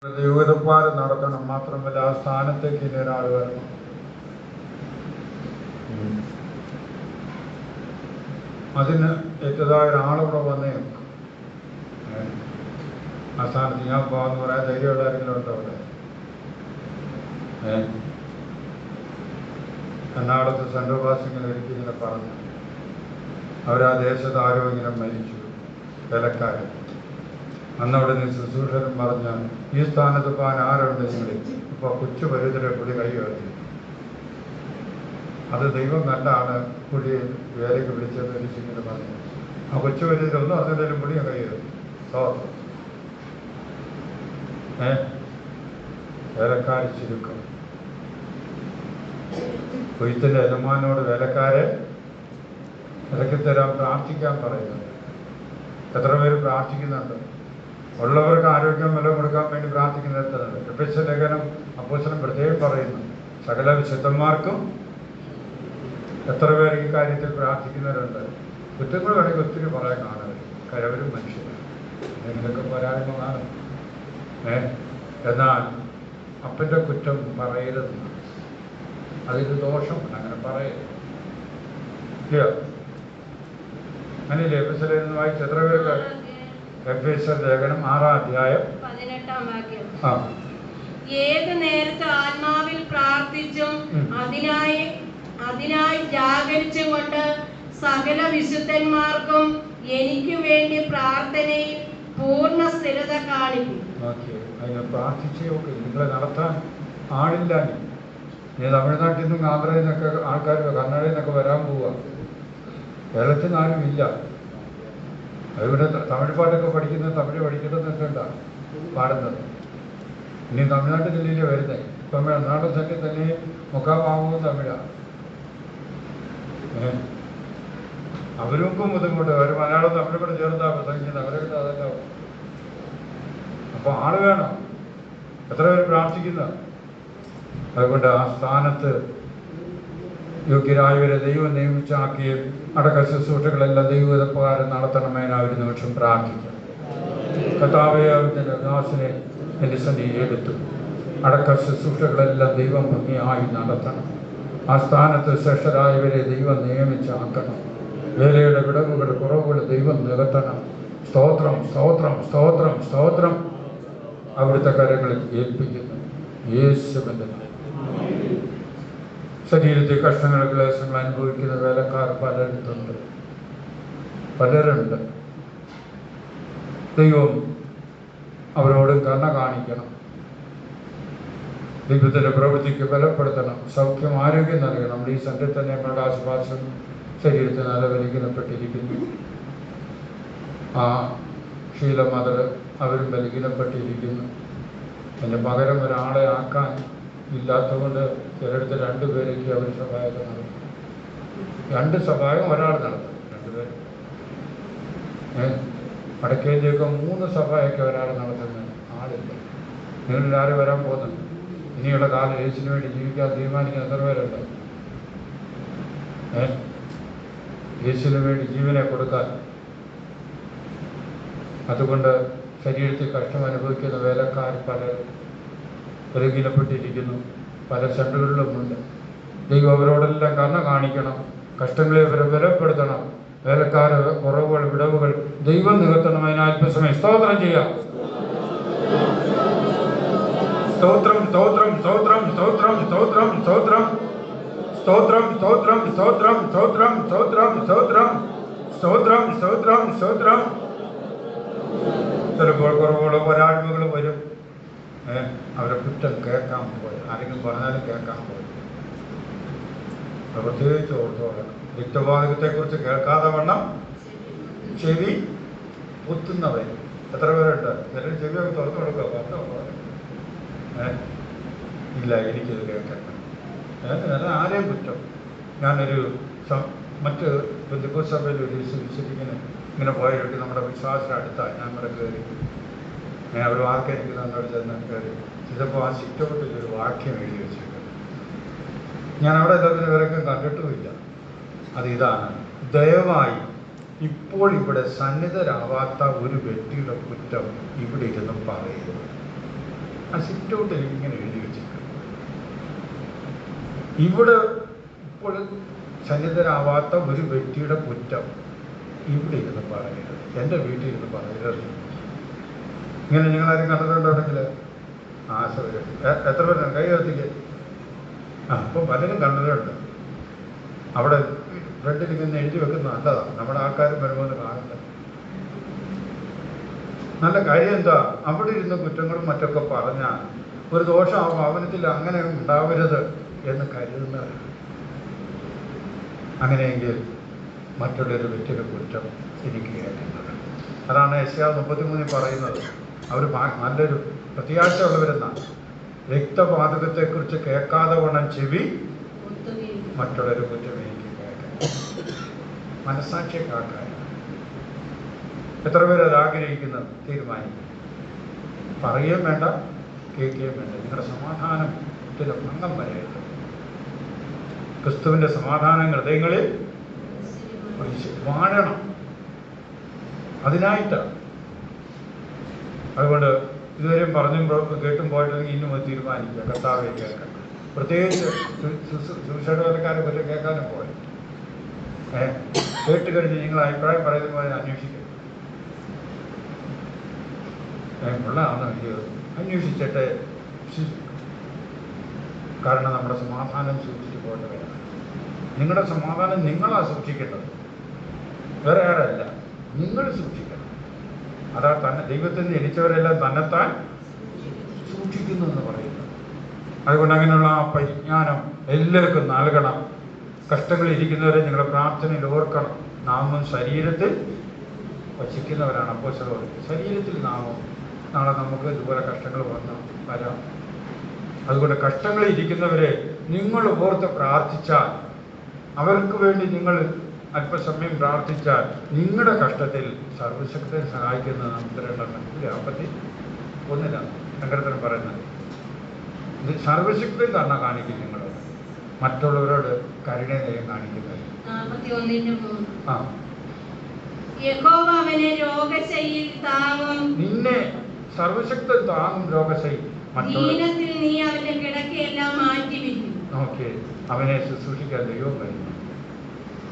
ദൈവപാലം നടത്തണം. മാത്രമല്ല ആ സ്ഥാനത്തേക്ക് ഇനി ഒരാൾ വരണം. അതിന് ഏറ്റതായ ഒരാളിവിടെ വന്നേ ആ സ്ഥാനത്ത് ഞാൻ പോകാമെന്ന് പറയാൻ ധൈര്യമുള്ള ആരെങ്കിലും ഉണ്ടോ അവിടെ? എറണാകുളത്ത് സെൻട്രൽ ക്ലാസ് ഇങ്ങനെ ഒരിക്കലിങ്ങനെ പറഞ്ഞു, അവരാ ദേശത്ത് ആരോ ഇങ്ങനെ മരിച്ചു, വിലക്കാരൻ. അന്നവിടെ നിന്ന് ശുശ്രൂഷകൻ പറഞ്ഞ ഈ സ്ഥാനത്ത് പോകാൻ ആരുണ്ട് നിങ്ങൾ? ഇപ്പോൾ കൊച്ചു പരുതരെ പുള്ളി കൈ ഉയർത്തി. അത് ദൈവം നല്ലതാണ് പുള്ളി വേലയ്ക്ക് വിളിച്ചത് ഇങ്ങനെ പറഞ്ഞു. ആ കൊച്ചു പരുതരൊന്നും അറിഞ്ഞില്ലെങ്കിലും പുള്ളിയെ കൈ ഉയർത്തി. വേലക്കാരി ചുരുക്കം. കൊയ്ത്തിൻ്റെ യജമാനോട് വേലക്കാരെ ഇറക്കി തരാൻ പ്രാർത്ഥിക്കാൻ പറയുന്നുണ്ട്. എത്ര പേര് പ്രാർത്ഥിക്കുന്നുണ്ട്? ഉള്ളവർക്ക് ആരോഗ്യം വില കൊടുക്കാൻ വേണ്ടി പ്രാർത്ഥിക്കുന്നിടത്തുണ്ട്. എഫെസ്യ ലേഖനം അപ്പോസ്തലൻ പ്രത്യേകം പറയുന്നു, സകല വിശുദ്ധന്മാർക്കും. എത്ര പേർ ഈ കാര്യത്തിൽ പ്രാർത്ഥിക്കുന്നവരുണ്ട്? കുറ്റങ്ങൾ വേണമെങ്കിൽ ഒത്തിരി പറയാൻ കാണുന്നത്, കരവരും മനുഷ്യരും എന്തെങ്കിലുമൊക്കെ പോരായ്മ കാണും. എന്നാൽ അപ്പൻ്റെ കുറ്റം പറയരുത്, അതിന് ദോഷം അങ്ങനെ പറയരുത്. അങ്ങനെയല്ലേ എഫെസ്യ ലേഖനം വായിച്ച് എത്ര പേർക്ക്? എഫെസ്യ ലേഖനം 6-ാം അധ്യായം 18-ാം വാക്യം. ഏത് നേരത്ത് ആത്മാവിൽ പ്രാർത്ഥിച്ചും അതിനായി ജാഗരിച്ചും കൊണ്ട് സകല വിശുദ്ധന്മാർക്കും എനിക്ക് വേണ്ടി പ്രാർത്ഥനയിൽ പൂർണ്ണ സ്ഥിരത കാണിക്കും. അതിനെ പ്രാർത്ഥിച്ചേ ഒക്കെ നിങ്ങളെ നടത്താൻ ആളില്ല. നീ തമിഴ്നാട്ടിൽ നിന്നും ആന്ധ്രയിൽ നിന്നൊക്കെ ആൾക്കാർ കർണാടകയിൽ നിന്നൊക്കെ വരാൻ പോവുക. കേരളത്തിൽ ആരും ഇല്ല. അതിവിടെ തമിഴ് പാട്ടൊക്കെ പഠിക്കുന്നത്, തമിഴ് പഠിക്കുന്നതൊക്കെ ഉണ്ടാകും പാടുന്നത്. ഇനി തമിഴ്നാട്ടിൽ ജില്ലയിലേ വരുന്നത്. ഇപ്പം എറണാകുളം സെറ്റിൽ തന്നെ മുഖാഭാവവും തമിഴാണ്. അവർക്കും ബുദ്ധിമുട്ട്. അവർ മലയാളം തമിഴ് കൂടെ ചേർന്നാണ് പ്രസംഗിക്കുന്നത്. അവരൊക്കെ അതല്ല. അപ്പോൾ ആള് വേണം. എത്ര പേര് പ്രാർത്ഥിക്കുന്ന? അതുകൊണ്ട് ആ സ്ഥാനത്ത് യോഗ്യരായവരെ ദൈവം നിയമിച്ചാക്കിയും അടക്ക ശുശ്രൂഷകളെല്ലാം ദൈവപ്രകാരം നടത്തണമെന്ന് ഒരു നിമിഷം പ്രാർത്ഥിക്കാം. കർത്താവേ, അവൻ്റെ ദാസനെ എൻ്റെ സന്നിധിയിൽ എടുത്തു. അടക്ക ശുശ്രൂഷകളെല്ലാം ദൈവം ഭംഗിയായി നടത്തണം. ആ സ്ഥാനത്ത് ശ്രേഷ്ഠരായവരെ ദൈവം നിയമിച്ചാക്കണം. വേലയുടെ വിടവുകൾ, കുറവുകൾ ദൈവം നികത്തണം. സ്തോത്രം, സ്തോത്രം, സ്തോത്രം, സ്തോത്രം. അവിടുത്തെ കരങ്ങളിൽ ഏൽപ്പിക്കുന്നു യേശുവിൻ്റെ നാമത്തിൽ. ശരീരത്തിൽ കഷ്ടങ്ങൾ, ക്ലേശങ്ങൾ അനുഭവിക്കുന്ന വേലക്കാർ പലരുണ്ട്. ദൈവം അവരോടും കരുണ കാണിക്കണം. ദൈവത്തിൻ്റെ പ്രവൃത്തിക്ക് ബലപ്പെടുത്തണം. സൗഖ്യം, ആരോഗ്യം നൽകണം. നമ്മുടെ ഈ സെൻറ്ററിൽ തന്നെ നമ്മളുടെ ആശ്വാസം ശരീരത്തിൽ നല്ല ബലഹീനപ്പെട്ടിരിക്കുന്നു. ആ ശീലമതർ അവരും ബലഹീനപ്പെട്ടിരിക്കുന്നു. അതിന് പകരം ഒരാളെ ആക്കാൻ ഇല്ലാത്തതുകൊണ്ട് ചിലയിടത്ത് 2 പേരേക്ക് അവർ സഹായം നടത്തും. 2 സഹായം ഒരാൾ നടത്തും. 2 പേര്. വടക്കേന്ത്യയൊക്കെ 3 സഭയൊക്കെ ഒരാൾ നടത്തുന്നത് ആളില്ല. നിങ്ങളിൽ ആരും വരാൻ പോകുന്നുണ്ട്? ഇനിയുള്ള കാലം യേശുവിന് വേണ്ടി ജീവിക്കാൻ തീരുമാനിക്കുന്ന എത്ര പേരുണ്ട്? യേശുവിന് വേണ്ടി ജീവനെ കൊടുക്കാൻ. അതുകൊണ്ട് ശരീരത്തിൽ കഷ്ടം അനുഭവിക്കുന്ന വേലക്കാർ പലരും ബലഹീനപ്പെട്ടിരിക്കുന്നു. പല സെൻ്ററുകളിലുമുണ്ട്. ദൈവം അവരോടെല്ലാം കരുണ കാണിക്കണം. കഷ്ടങ്ങളെ അവരെ ബലപ്പെടുത്തണം. വേലക്കാർ കുറവുകൾ, വിടവുകൾ ദൈവം നികത്തണം. അതിന് അല്പസമയം സ്തോത്രം ചെയ്യാം. സ്തോത്രം, സ്തോത്രം, സ്തോത്രം, സ്തോത്രം, സ്തോത്രം, സ്തോത്രം, സ്തോത്രം, സ്തോത്രം, സ്തോത്രം, സ്തോത്രം, സ്തോത്രം, സ്തോത്രം, സ്തോത്രം, സ്തോത്രം, സ്തോത്രം. ചിലപ്പോൾ കുറവുകളോ പോരായ്മകളോ വരും. അവരെ കുറ്റം കേൾക്കാൻ പോയി, ആരെങ്കിലും പറഞ്ഞാലും കേൾക്കാൻ പോയി. പ്രത്യേകിച്ച് ഓർത്തോളണം. രക്തവാതകത്തെക്കുറിച്ച് കേൾക്കാതെ വണ്ണം ചെവി കുത്തുന്നവൻ എത്ര പേരുണ്ട്? ചിലർ ചെവിയൊക്കെ തുറന്നു കൊടുക്കുക. പറഞ്ഞോ ഇല്ല, എനിക്കിത് കേൾക്കണ്ട. ആരെയും കുറ്റം. ഞാനൊരു മറ്റ് ബന്ധുസഭയിൽ ഒരു ഇങ്ങനെ പോയിട്ട് നമ്മുടെ വിശ്വാസത്തിന് അടുത്താണ് ഞാൻ ഇവിടെ കയറി. അവർ വാർക്കരിക്കുന്നവരോട് ചെന്ന് കയറി. ഇതിപ്പോൾ ആ സിറ്റൗട്ടിലൊരു വാക്യം എഴുതി വെച്ചിട്ടുണ്ട്. ഞാൻ അവിടെ ഇതൊക്കെ ഇവരൊക്കെ കണ്ടിട്ടുമില്ല. അതിതാണ്: ദയവായി ഇപ്പോൾ ഇവിടെ സന്നിധരാവാത്ത ഒരു വ്യക്തിയുടെ കുറ്റം ഇവിടെ ഇരുന്ന് പറയരുത്. ആ സിറ്റ് ഔട്ടിൽ ഇങ്ങനെ എഴുതി വെച്ചിട്ടുണ്ട്. ഇവിടെ ഇപ്പോൾ സന്നിധരാവാത്ത ഒരു വ്യക്തിയുടെ കുറ്റം ഇവിടെ ഇരുന്ന് പറയരുത്, എൻ്റെ വീട്ടിൽ ഇരുന്ന് പറയരുത്. ഇങ്ങനെ നിങ്ങളാരും കണ്ടിട്ടുണ്ടെങ്കിൽ എത്ര പേരാണ് കൈ കത്തിക്ക്? അപ്പം പലരും കണ്ടിട്ടുണ്ട്. അവിടെ ഫ്രണ്ടിൽ ഇങ്ങനെ എഴുതി വെക്കുന്നത് നല്ലതാണ്, നമ്മുടെ ആൾക്കാരും വരുമ്പോൾ കാണുന്നത്. നല്ല കാര്യം എന്താ? അവിടെ ഇരുന്ന് കുറ്റങ്ങളും മറ്റൊക്കെ പറഞ്ഞാൽ ഒരു ദോഷം ആ ഭവനത്തിൽ അങ്ങനെ ഉണ്ടാവരുത് എന്ന് കരുതുന്നവരാണ്. അങ്ങനെയെങ്കിൽ മറ്റുള്ളൊരു വ്യക്തിയുടെ കുറ്റം എനിക്ക് കേൾക്കുന്നത്. അതാണ് യെശയ്യാ 33 പറയുന്നത്. അവർ നല്ലൊരു പ്രത്യാശയുള്ളവരെന്നാണ്. രക്തപാതകത്തെക്കുറിച്ച് കേൾക്കാതെ വണ്ണം ചെവി മറ്റുള്ളൊരു കുറ്റം എനിക്ക് കേൾക്കാം. മനസ്സാക്ഷിയെ കാക്കാൻ എത്ര പേര് അത് ആഗ്രഹിക്കുന്നത്? തീരുമാനിക്കും. പറയുകയും വേണ്ട, കേൾക്കുകയും വേണ്ട. നിങ്ങളുടെ സമാധാനത്തിന് ഭംഗം വരരുത്. ക്രിസ്തുവിൻ്റെ സമാധാനം ഹൃദയങ്ങളിൽ വാഴണം. അതിനായിട്ടാണ്. അതുകൊണ്ട് ഇതുവരെയും പറഞ്ഞും കേട്ടും പോയിട്ടില്ലെങ്കിൽ ഇന്നും അത് തീരുമാനിക്കുക, കർത്താവെ കേൾക്കണം. പ്രത്യേകിച്ച് സുവിശേഷക്കാരെ പറ്റി കേൾക്കാനും പോയി കേട്ട് കഴിഞ്ഞ് നിങ്ങൾ അഭിപ്രായം പറയുന്ന പോലെ അന്വേഷിക്കും. ഉള്ളതാണോ ഇല്ലയോ അന്വേഷിച്ചിട്ട്, കാരണം നമ്മുടെ സമാധാനം സൂക്ഷിച്ചു പോകേണ്ടവരാണ്. നിങ്ങളുടെ സമാധാനം നിങ്ങളാണ് സൂക്ഷിക്കേണ്ടത്, വേറെ ആരല്ല. നിങ്ങൾ സൂക്ഷിക്കണം. അതാ തന്നെ ദൈവത്തിൽ നിന്ന് ജനിച്ചവരെല്ലാം തന്നെത്താൻ സൂക്ഷിക്കുന്നു എന്ന് പറയുന്നത്. അതുകൊണ്ട് അങ്ങനെയുള്ള ആ പരിജ്ഞാനം എല്ലാവർക്കും നൽകണം. കഷ്ടങ്ങളിരിക്കുന്നവരെ നിങ്ങളുടെ പ്രാർത്ഥനയിൽ ഓർക്കണം. നാമം ശരീരത്തിൽ വസിക്കുന്നവരാണ് അപ്പോസ്തലന്മാർ. ശരീരത്തിൽ നാമം നാളെ നമുക്ക് ഇതുപോലെ കഷ്ടങ്ങൾ വരാം. അതുകൊണ്ട് കഷ്ടങ്ങളിരിക്കുന്നവരെ നിങ്ങൾ ഓർത്ത് പ്രാർത്ഥിച്ചാൽ, അവർക്ക് വേണ്ടി നിങ്ങൾ അല്പസമയം പ്രാർത്ഥിച്ചാൽ, നിങ്ങളുടെ കഷ്ടത്തിൽ സർവശക്തനെ സഹായിക്കുന്നത് നമുക്ക് 2:51 സങ്കീർത്തനം പറയുന്നത്. ഇത് സർവശക്തൻ തന്നെ കാണിക്കും. നിങ്ങൾ മറ്റുള്ളവരോട് കരുണയും കാണിക്കുന്നത്. നിന്നെ സർവശക്തൻ താങ്ങും രോഗശൈ. ഓക്കെ, അവനെ ശുശ്രൂഷിക്കാൻ ദൈവം വരുന്നു.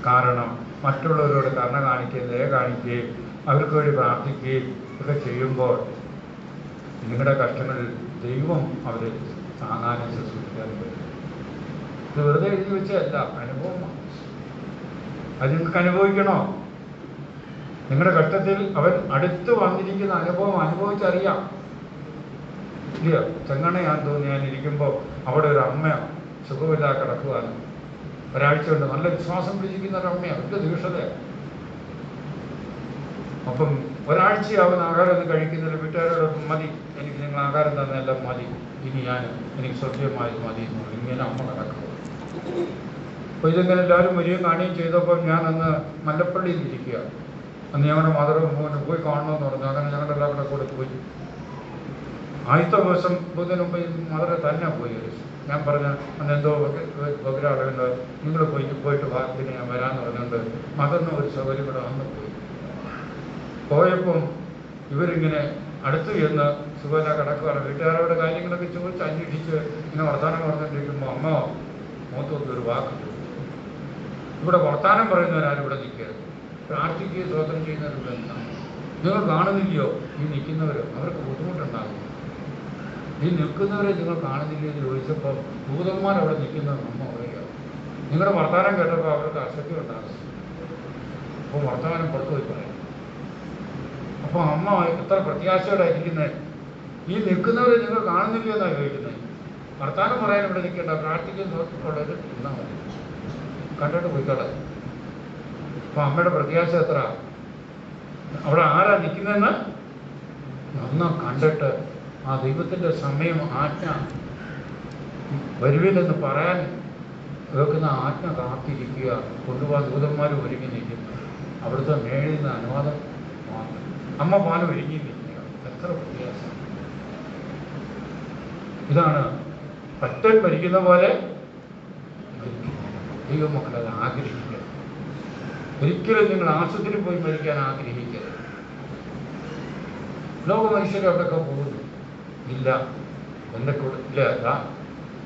കാരണം മറ്റുള്ളവരോട് കരുണ കാണിക്കുകയും ദയ കാണിക്കുകയും അവർക്ക് വേണ്ടി പ്രാർത്ഥിക്കുകയും ഒക്കെ ചെയ്യുമ്പോൾ നിങ്ങളുടെ കഷ്ടങ്ങളിൽ ദൈവം അവരെ താങ്ങാനും ശുശ്രൂഷിക്കാനും വരും. ഇത് വെറുതെ എഴുതി വെച്ചല്ല, അനുഭവമാണ്. അത് നിങ്ങൾക്ക് അനുഭവിക്കണോ? നിങ്ങളുടെ കഷ്ടത്തിൽ അവൻ അടുത്ത് വന്നിരിക്കുന്ന അനുഭവം അനുഭവിച്ചറിയാം. ഇല്ലയോ? ചെങ്ങണയാന്ന് തോന്നി ഞാനിരിക്കുമ്പോൾ അവിടെ ഒരു അമ്മ സുഖമില്ലാതെ കിടക്കുവാനും, ഒരാഴ്ച കൊണ്ട് നല്ല വിശ്വാസം പിടിച്ചിരിക്കുന്ന ഒരു അമ്മയാണ്. വലിയ ദീക്ഷതയാണ്. അപ്പം ഒരാഴ്ചയാവുന്ന ആഹാരമൊന്നും കഴിക്കുന്നില്ല. വീട്ടുകാരോട് മതി, എനിക്ക് നിങ്ങൾ ആഹാരം തന്നെല്ലാം മതി, ഇനി എനിക്ക് സ്വച്ഛമായി മതി എന്ന് പറയും. ഇങ്ങനെ അമ്മ കിടക്കുക. അപ്പോൾ ഇതിങ്ങനെ എല്ലാവരും വരികയും കാണുകയും ചെയ്തപ്പോൾ ഞാൻ അന്ന് മല്ലപ്പള്ളിയിൽ ഇരിക്കുക. അന്ന് ഞങ്ങളുടെ മാതൃഭൂമിനെ പോയി കാണണമെന്ന് പറഞ്ഞു. അങ്ങനെ ഞങ്ങളുടെ എല്ലാവരുടെ കൂടെ പോയി. ആദ്യത്തെ ദിവസം പോകുന്നതിന് മുമ്പ് മദറെ തന്നെ പോയി. ഞാൻ പറഞ്ഞ അന്ന് എന്തോ ഒരാളുണ്ട്, നിങ്ങൾ പോയിട്ട് പിന്നെ ഞാൻ വരാമെന്ന് പറഞ്ഞുകൊണ്ട് മദറിന് ഒരു സൗകര്യം കൂടെ അന്ന് പോയപ്പം ഇവരിങ്ങനെ അടുത്ത് ചെന്ന് സുഖമില്ല കിടക്കുകയാണ്. വീട്ടുകാരോട് കാര്യങ്ങളൊക്കെ ചോദിച്ച് അന്വേഷിച്ച് ഇങ്ങനെ വർത്തമാനം പറഞ്ഞുകൊണ്ടിരിക്കുമ്പോൾ അമ്മ മുഖത്തൊക്കെ ഒരു വാക്ക് ചോദിച്ചു. ഇവിടെ വർത്തമാനം പറയുന്നവരാരും ഇവിടെ നിൽക്കരുത്, പ്രാർത്ഥിക്കുകയും സ്തോത്രം ചെയ്യുന്നവരുടെ എന്താണ് നിങ്ങൾ കാണുന്നില്ലയോ? ഈ നിൽക്കുന്നവർ അവർക്ക് ബുദ്ധിമുട്ടുണ്ടാകും. ഈ നിൽക്കുന്നവരെ നിങ്ങൾ കാണുന്നില്ലയോ എന്ന് ചോദിച്ചപ്പോൾ ദൂതന്മാർ അവിടെ നിൽക്കുന്നത് അമ്മ പറയുക. നിങ്ങളുടെ വർത്തമാനം കേട്ടപ്പോൾ അവർക്ക് അസക്തി ഉണ്ടാകും. അപ്പോൾ വർത്തമാനം പുറത്തു പോയി പറയും. അപ്പോൾ അമ്മ എത്ര പ്രത്യാശയോടെ ഇരിക്കുന്നത്. ഈ നിൽക്കുന്നവരെ നിങ്ങൾ കാണുന്നില്ലയോ എന്നാണ് ചോദിക്കുന്നത്. വർത്തമാനം പറയാൻ ഇവിടെ നിൽക്കേണ്ട, പ്രാർത്ഥിക്കുന്നുള്ളത് എന്നാൽ മതി, കണ്ടിട്ട് പോയിക്കോട്ടെ. അപ്പോൾ അമ്മയുടെ പ്രത്യാശ എത്ര? അവിടെ ആരാ നിൽക്കുന്നതെന്ന് നന്നാ കണ്ടിട്ട് ആ ദൈവത്തിൻ്റെ സമയം ആജ്ഞ വരുവില്ലെന്ന് പറയാൻ വെക്കുന്ന ആജ്ഞ കാത്തിരിക്കുക. കൊണ്ടുപോകാൻ ദൂതന്മാർ ഒരുങ്ങി നിൽക്കുന്നു. അവിടുത്തെ മേളിൽ നിന്ന് അനുവാദം വാങ്ങും. അമ്മ പാലം ഒരുങ്ങി നിൽക്കുക. എത്ര വ്യത്യാസം! ഇതാണ് പറ്റൻ മരിക്കുന്ന പോലെ ദൈവമക്കളത് ആഗ്രഹിക്കുക. ഒരിക്കലും നിങ്ങൾ ആശുപത്രി പോയി മരിക്കാൻ ആഗ്രഹിക്കരുത്. ലോക മനുഷ്യരെ അവിടെയൊക്കെ പോകുന്നു. ഇല്ല, എൻ്റെ കൂട്ടിൽ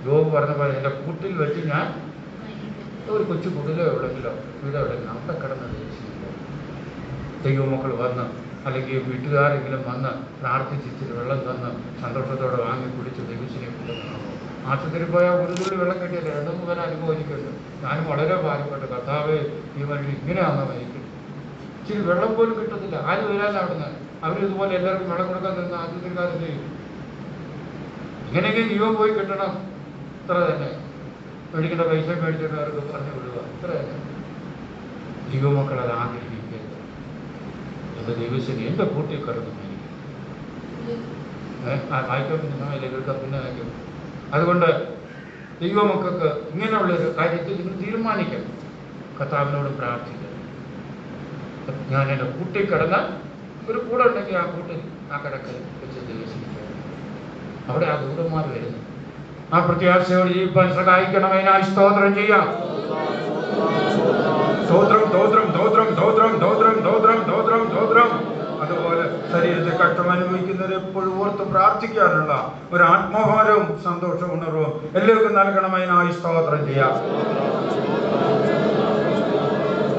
യോബ് പറഞ്ഞ പോലെ എൻ്റെ കൂട്ടിൽ വെച്ച് ഞാൻ ഒരു കൊച്ചു കുടിലോ എവിടെയെങ്കിലോ വീടോ എവിടെയെങ്കിലും അവിടെ കിടന്ന് ദേശിക്കുമ്പോൾ ദൈവമക്കൾ വന്ന് അല്ലെങ്കിൽ വീട്ടുകാരെങ്കിലും വന്ന് പ്രാർത്ഥിച്ചിട്ട് വെള്ളം തന്ന് സന്തോഷത്തോടെ വാങ്ങി കുടിച്ച് ദൈവത്തിനെ കൊണ്ടുവന്നു. ആശുപത്രി പോയാൽ ഒരു തുള്ളി വെള്ളം കിട്ടിയില്ല, 2-3 പേരെ അനുഭവിക്കുന്നുണ്ട്. ഞാനും വളരെ ഭാരപ്പെട്ടു, കർത്താവേ ഈ വഴി ഇങ്ങനെയാണെന്ന് മരിക്കും, ഇച്ചിരി വെള്ളം പോലും കിട്ടത്തില്ല. ആരും വരാല്ല അവിടുന്ന്. അവരിതുപോലെ എല്ലാവർക്കും വെള്ളം കൊടുക്കാൻ തരുന്ന ആശുപത്രിക്കാരും ചെയ്യും. ഇങ്ങനെയെങ്കിലും ജീവൻ പോയി കിട്ടണം, ഇത്ര തന്നെ. മേടിക്കേണ്ട പൈസ മേടിച്ചിട്ട് അവർക്ക് പറഞ്ഞു വിടുക, ഇത്ര തന്നെ. ജീവമക്കൾ അത് ആഗ്രഹിക്കരുത്. എൻ്റെ ദൈവത്തിന് എൻ്റെ കൂട്ടിൽ കിടന്നു മരിക്കും. വായിക്കാൻ പിന്നെ കേൾക്കാം, പിന്നെ വായിക്കും. അതുകൊണ്ട് ദൈവമക്കൾക്ക് ഇങ്ങനെയുള്ളൊരു കാര്യത്തിൽ നിങ്ങൾ തീരുമാനിക്കണം, കർത്താവിനോട് പ്രാർത്ഥിക്കണം. ഞാൻ എൻ്റെ കൂട്ടിൽ കിടന്ന ഒരു കൂടെ ഉണ്ടെങ്കിൽ ആ കൂട്ടിൽ ആ കിടക്കൽ വെച്ച് ദൈവസിക്കുക. അവിടെ ആ ദൂതന്മാർ വരുന്നു. ആ പ്രത്യാശയോട് ജീവിക്കാൻ സഹായിക്കണമേനായി സ്തോത്രം ചെയ്യാം. സ്തോത്രം, സ്തോത്രം, സ്തോത്രം, സ്തോത്രം, സ്തോത്രം, സ്തോത്രം, സ്തോത്രം, സ്തോത്രം. അതുപോലെ ശരീരത്തിൽ കഷ്ടം അനുഭവിക്കുന്നവർ എപ്പോഴും ഓർത്ത് പ്രാർത്ഥിക്കാനുള്ള ഒരു ആത്മഭാരവും സന്തോഷ ഉണർവും എല്ലാവർക്കും നൽകണമേനായി സ്തോത്രം ചെയ്യാം.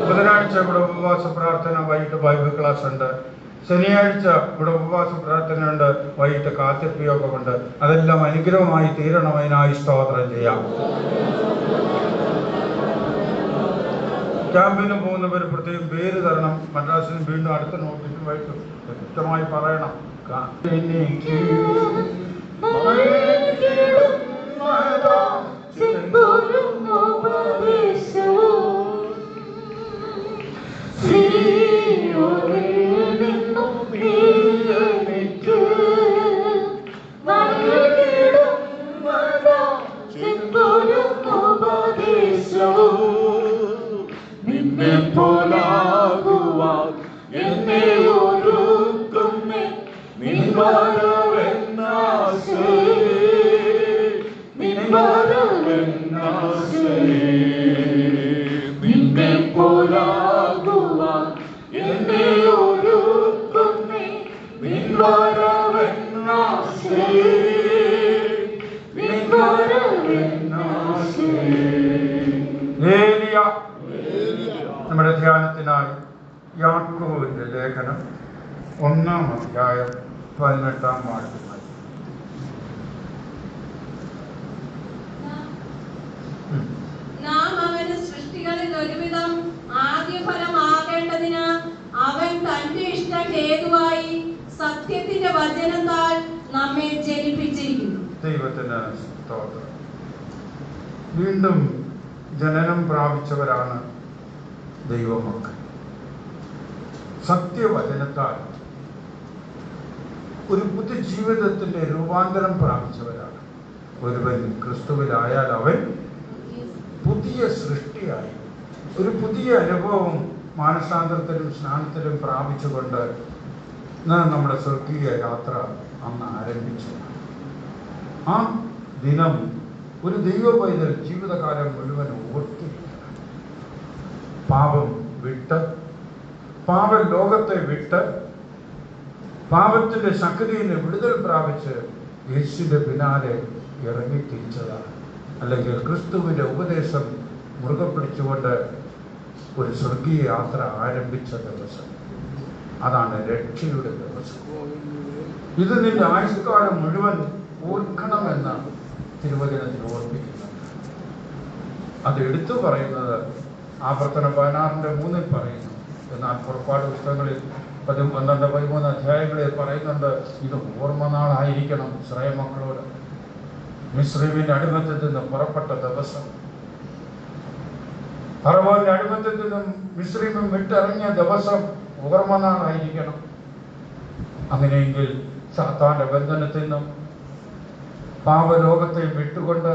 ബുധനാഴ്ച ഇവിടെ ഉപവാസ പ്രാർത്ഥന, വൈകിട്ട് ബൈബിൾ ക്ലാസ് ഉണ്ട്. ശനിയാഴ്ച ഇവിടെ ഉപവാസ പ്രാർത്ഥന ഉണ്ട്, വൈകിട്ട് കാത്തിരിപ്പ് യോഗമുണ്ട്. അതെല്ലാം അനുഗ്രഹമായി തീരണമതിനായി സ്തോത്രം ചെയ്യാം. ക്യാമ്പിന് പോകുന്നവർ പ്രത്യേകം പേര് തരണം. മദ്രാസിന് വീണ്ടും അടുത്ത നോട്ടീസുമായിട്ട് വ്യക്തമായി പറയണം. നമ്മുടെ ധ്യാനത്തിനായി യാക്കോബിന്റെ ലേഖനം 1-ാം അധ്യായം 18-ാം വാക്യമായി. നാം അവന് സൃഷ്ടികളിൽ ഒരുവിധം ആദ്യഫലമാകേണ്ടതിന് അവൻ തന്റെ ഇഷ്ടം ഹേതുവായി സത്യത്തിന്റെ വചനത്താൽ നമ്മെ ജനിപ്പിച്ചിരിക്കുന്നു. ദൈവത്തിന് സ്തോത്രം. വീണ്ടും ജനനം പ്രാപിച്ചവരാണ് ദൈവമക്കൾ. സത്യവചനത്താൽ ഒരു പുതിയ ജീവിതത്തിന്റെ രൂപാന്തരം പ്രാപിച്ചവരാണ്. ഒരുവൻ ക്രിസ്തുവിലായാൽ അവൻ പുതിയ സൃഷ്ടിയായി ഒരു പുതിയ അനുഭവം മാനസാന്തരത്തിലും സ്നാനത്തിലും പ്രാപിച്ചുകൊണ്ട് നമ്മുടെ സ്വർഗീയ യാത്ര അന്ന് ആരംഭിച്ചു. ആ ദിനം ഒരു ദൈവ പൈതൽ ജീവിതകാലം മുഴുവൻ ഓർത്തിരിക്കണം. പാപം വിട്ട്, പാപ ലോകത്തെ വിട്ട്, പാപത്തിന്റെ ശക്തിയിൽ നിന്ന് വിടുതൽ പ്രാപിച്ച് യേശുവിന്റെ പിന്നാലെ ഇറങ്ങി തിരിച്ചതാണ്. അല്ലെങ്കിൽ ക്രിസ്തുവിന്റെ ഉപദേശം മുറുകെ പിടിച്ചുകൊണ്ട് ഒരു സ്വർഗീയ യാത്ര ആരംഭിച്ച ദിവസം. അതാണ് രക്ഷയുടെ ദിവസം. ഇത് നിന്റെ ആയുഷ്കാലം മുഴുവൻ ഓർക്കണമെന്ന് തിരുവചനത്തിൽ ഓർപ്പിക്കുന്നു. അത് എടുത്തു പറയുന്നത് ആവർത്തനം 16:3 പറയുന്നു. എന്നാൽ പുറപ്പാട് പുസ്തകങ്ങളിൽ 12-13 അധ്യായങ്ങളിൽ പറയുന്നുണ്ട്, ഇത് ഓർമ്മനാളായിരിക്കണം ഇസ്രായേൽ മക്കളോട്. മിസ്രയീമിന്റെ അടിമത്തത്തിൽ നിന്ന് പുറപ്പെട്ട ദിവസം, ഫറവോന്റെ അടിമത്തത്തിൽ നിന്നും മിസ്രയീമിൽ വിട്ടിറങ്ങിയ ദിവസം ഓർമ്മനാളായിരിക്കണം. അങ്ങനെയെങ്കിൽ സാത്താന്റെ ബന്ധനത്തിൽ നിന്നും പാപലോകത്തെ വിട്ടുകൊണ്ട്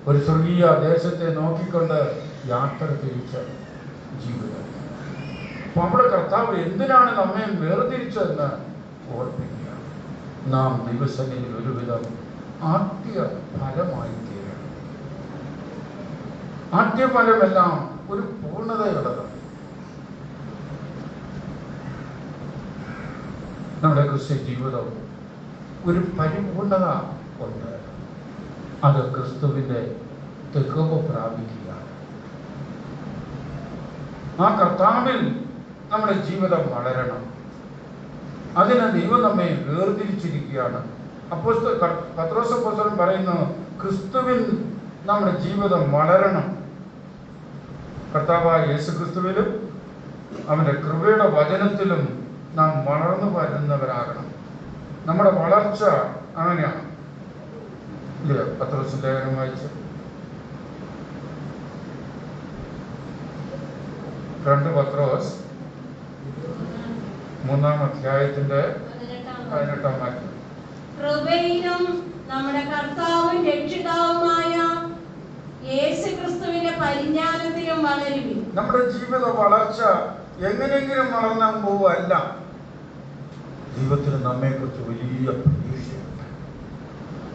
ഒരു സ്വർഗീയ ദേശത്തെ നോക്കിക്കൊണ്ട് യാത്ര തിരിച്ച ജീവിതം. അപ്പൊ നമ്മുടെ കർത്താവ് എന്തിനാണ് നമ്മെ വേർതിരിച്ചതെന്ന് ഓർപ്പിക്കുക. നാം ദിവസങ്ങളിൽ ഒരുവിധം ആദ്യ ഫലമായി തീരണം. ആദ്യ ഫലമെല്ലാം ഒരു പൂർണ്ണതയുള്ളതാണ്. നമ്മുടെ ക്രിസ്ത്യ ജീവിതം ഒരു പരിപൂർണത ഉണ്ട്. അത് ക്രിസ്തുവിൻ്റെ തികവ് പ്രാപിക്കുകയാണ്. ആ കർത്താവിൽ നമ്മുടെ ജീവിതം വളരണം. അതിന് ദൈവം നമ്മെ വേർതിരിച്ചിരിക്കുകയാണ്. പത്രോസ് അപ്പോസ്തലൻ പറയുന്നു, ക്രിസ്തുവിൽ നമ്മുടെ ജീവിതം വളരണം. കർത്താവായ യേശു ക്രിസ്തുവിലും അവൻ്റെ കൃപയുടെ വചനത്തിലും നാം വളർന്നു വരുന്നവരാകണം. നമ്മുടെ വളർച്ച അങ്ങനെയാണ്. ഇല്ലേ? പത്രോസ് ലേഖനം വായിച്ച് 2 പത്രോസ് 3-ാം അധ്യായത്തിന്റെ 18-ാം വാക്യം. കൃപയിലും നമ്മുടെ കർത്താവും രക്ഷിതാവുമായ യേശുക്രിസ്തുവിന്റെ പരിജ്ഞാനത്തിലും വളരുവിൻ. നമ്മുടെ ജീവിത വളർച്ച എങ്ങനെയെങ്കിലും വളർന്നാൻ പോവല്ല. ദൈവത്തിന് നമ്മെ കുറിച്ച് വലിയ പ്രതീക്ഷയുണ്ട്.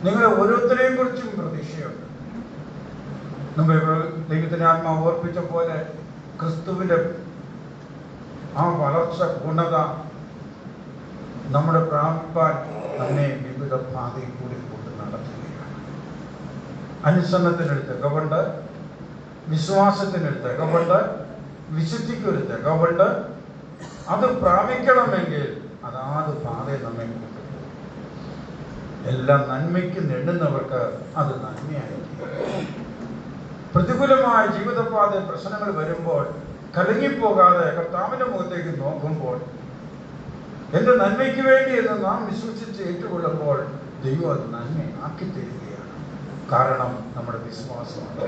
നിങ്ങളെ ഓരോരുത്തരെയും കുറിച്ചും പ്രതീക്ഷയുണ്ട്. നമ്മൾ ദൈവത്തിന്റെ ആത്മാവ് ഓർപ്പിച്ച പോലെ ക്രിസ്തുവിന്റെ ആ വളർച്ച പൂർണ്ണത നമ്മുടെ പ്രാപിപ്പാൻ നമ്മെ വിവിധ പാതയിൽ കൂടി കൊണ്ട് നടത്തുകയാണ്. അനുസരണത്തിനൊരു തികവുണ്ട്, വിശ്വാസത്തിനൊരു തികവുണ്ട്, വിശുദ്ധിക്കൊരു തികവുണ്ട്. അത് പ്രാപിക്കണമെങ്കിൽ അതാത് പാതയെ നമ്മെ കൊണ്ടുപോകും. എല്ലാം നന്മയ്ക്ക് നേടുന്നവർക്ക് അത് നന്മയായിരിക്കും. പ്രതികൂലമായ ജീവിതപാത പ്രശ്നങ്ങൾ വരുമ്പോൾ കലങ്ങിപ്പോകാതെ കർത്താവിന്റെ മുഖത്തേക്ക് നോക്കുമ്പോൾ, എൻ്റെ നന്മയ്ക്ക് വേണ്ടി എന്ന് നാം വിശ്വസിച്ച് ഏറ്റുകൊള്ളുമ്പോൾ ദൈവം അത് നന്മയാക്കി തരികയാണ്. കാരണം നമ്മുടെ വിശ്വാസമാണ്.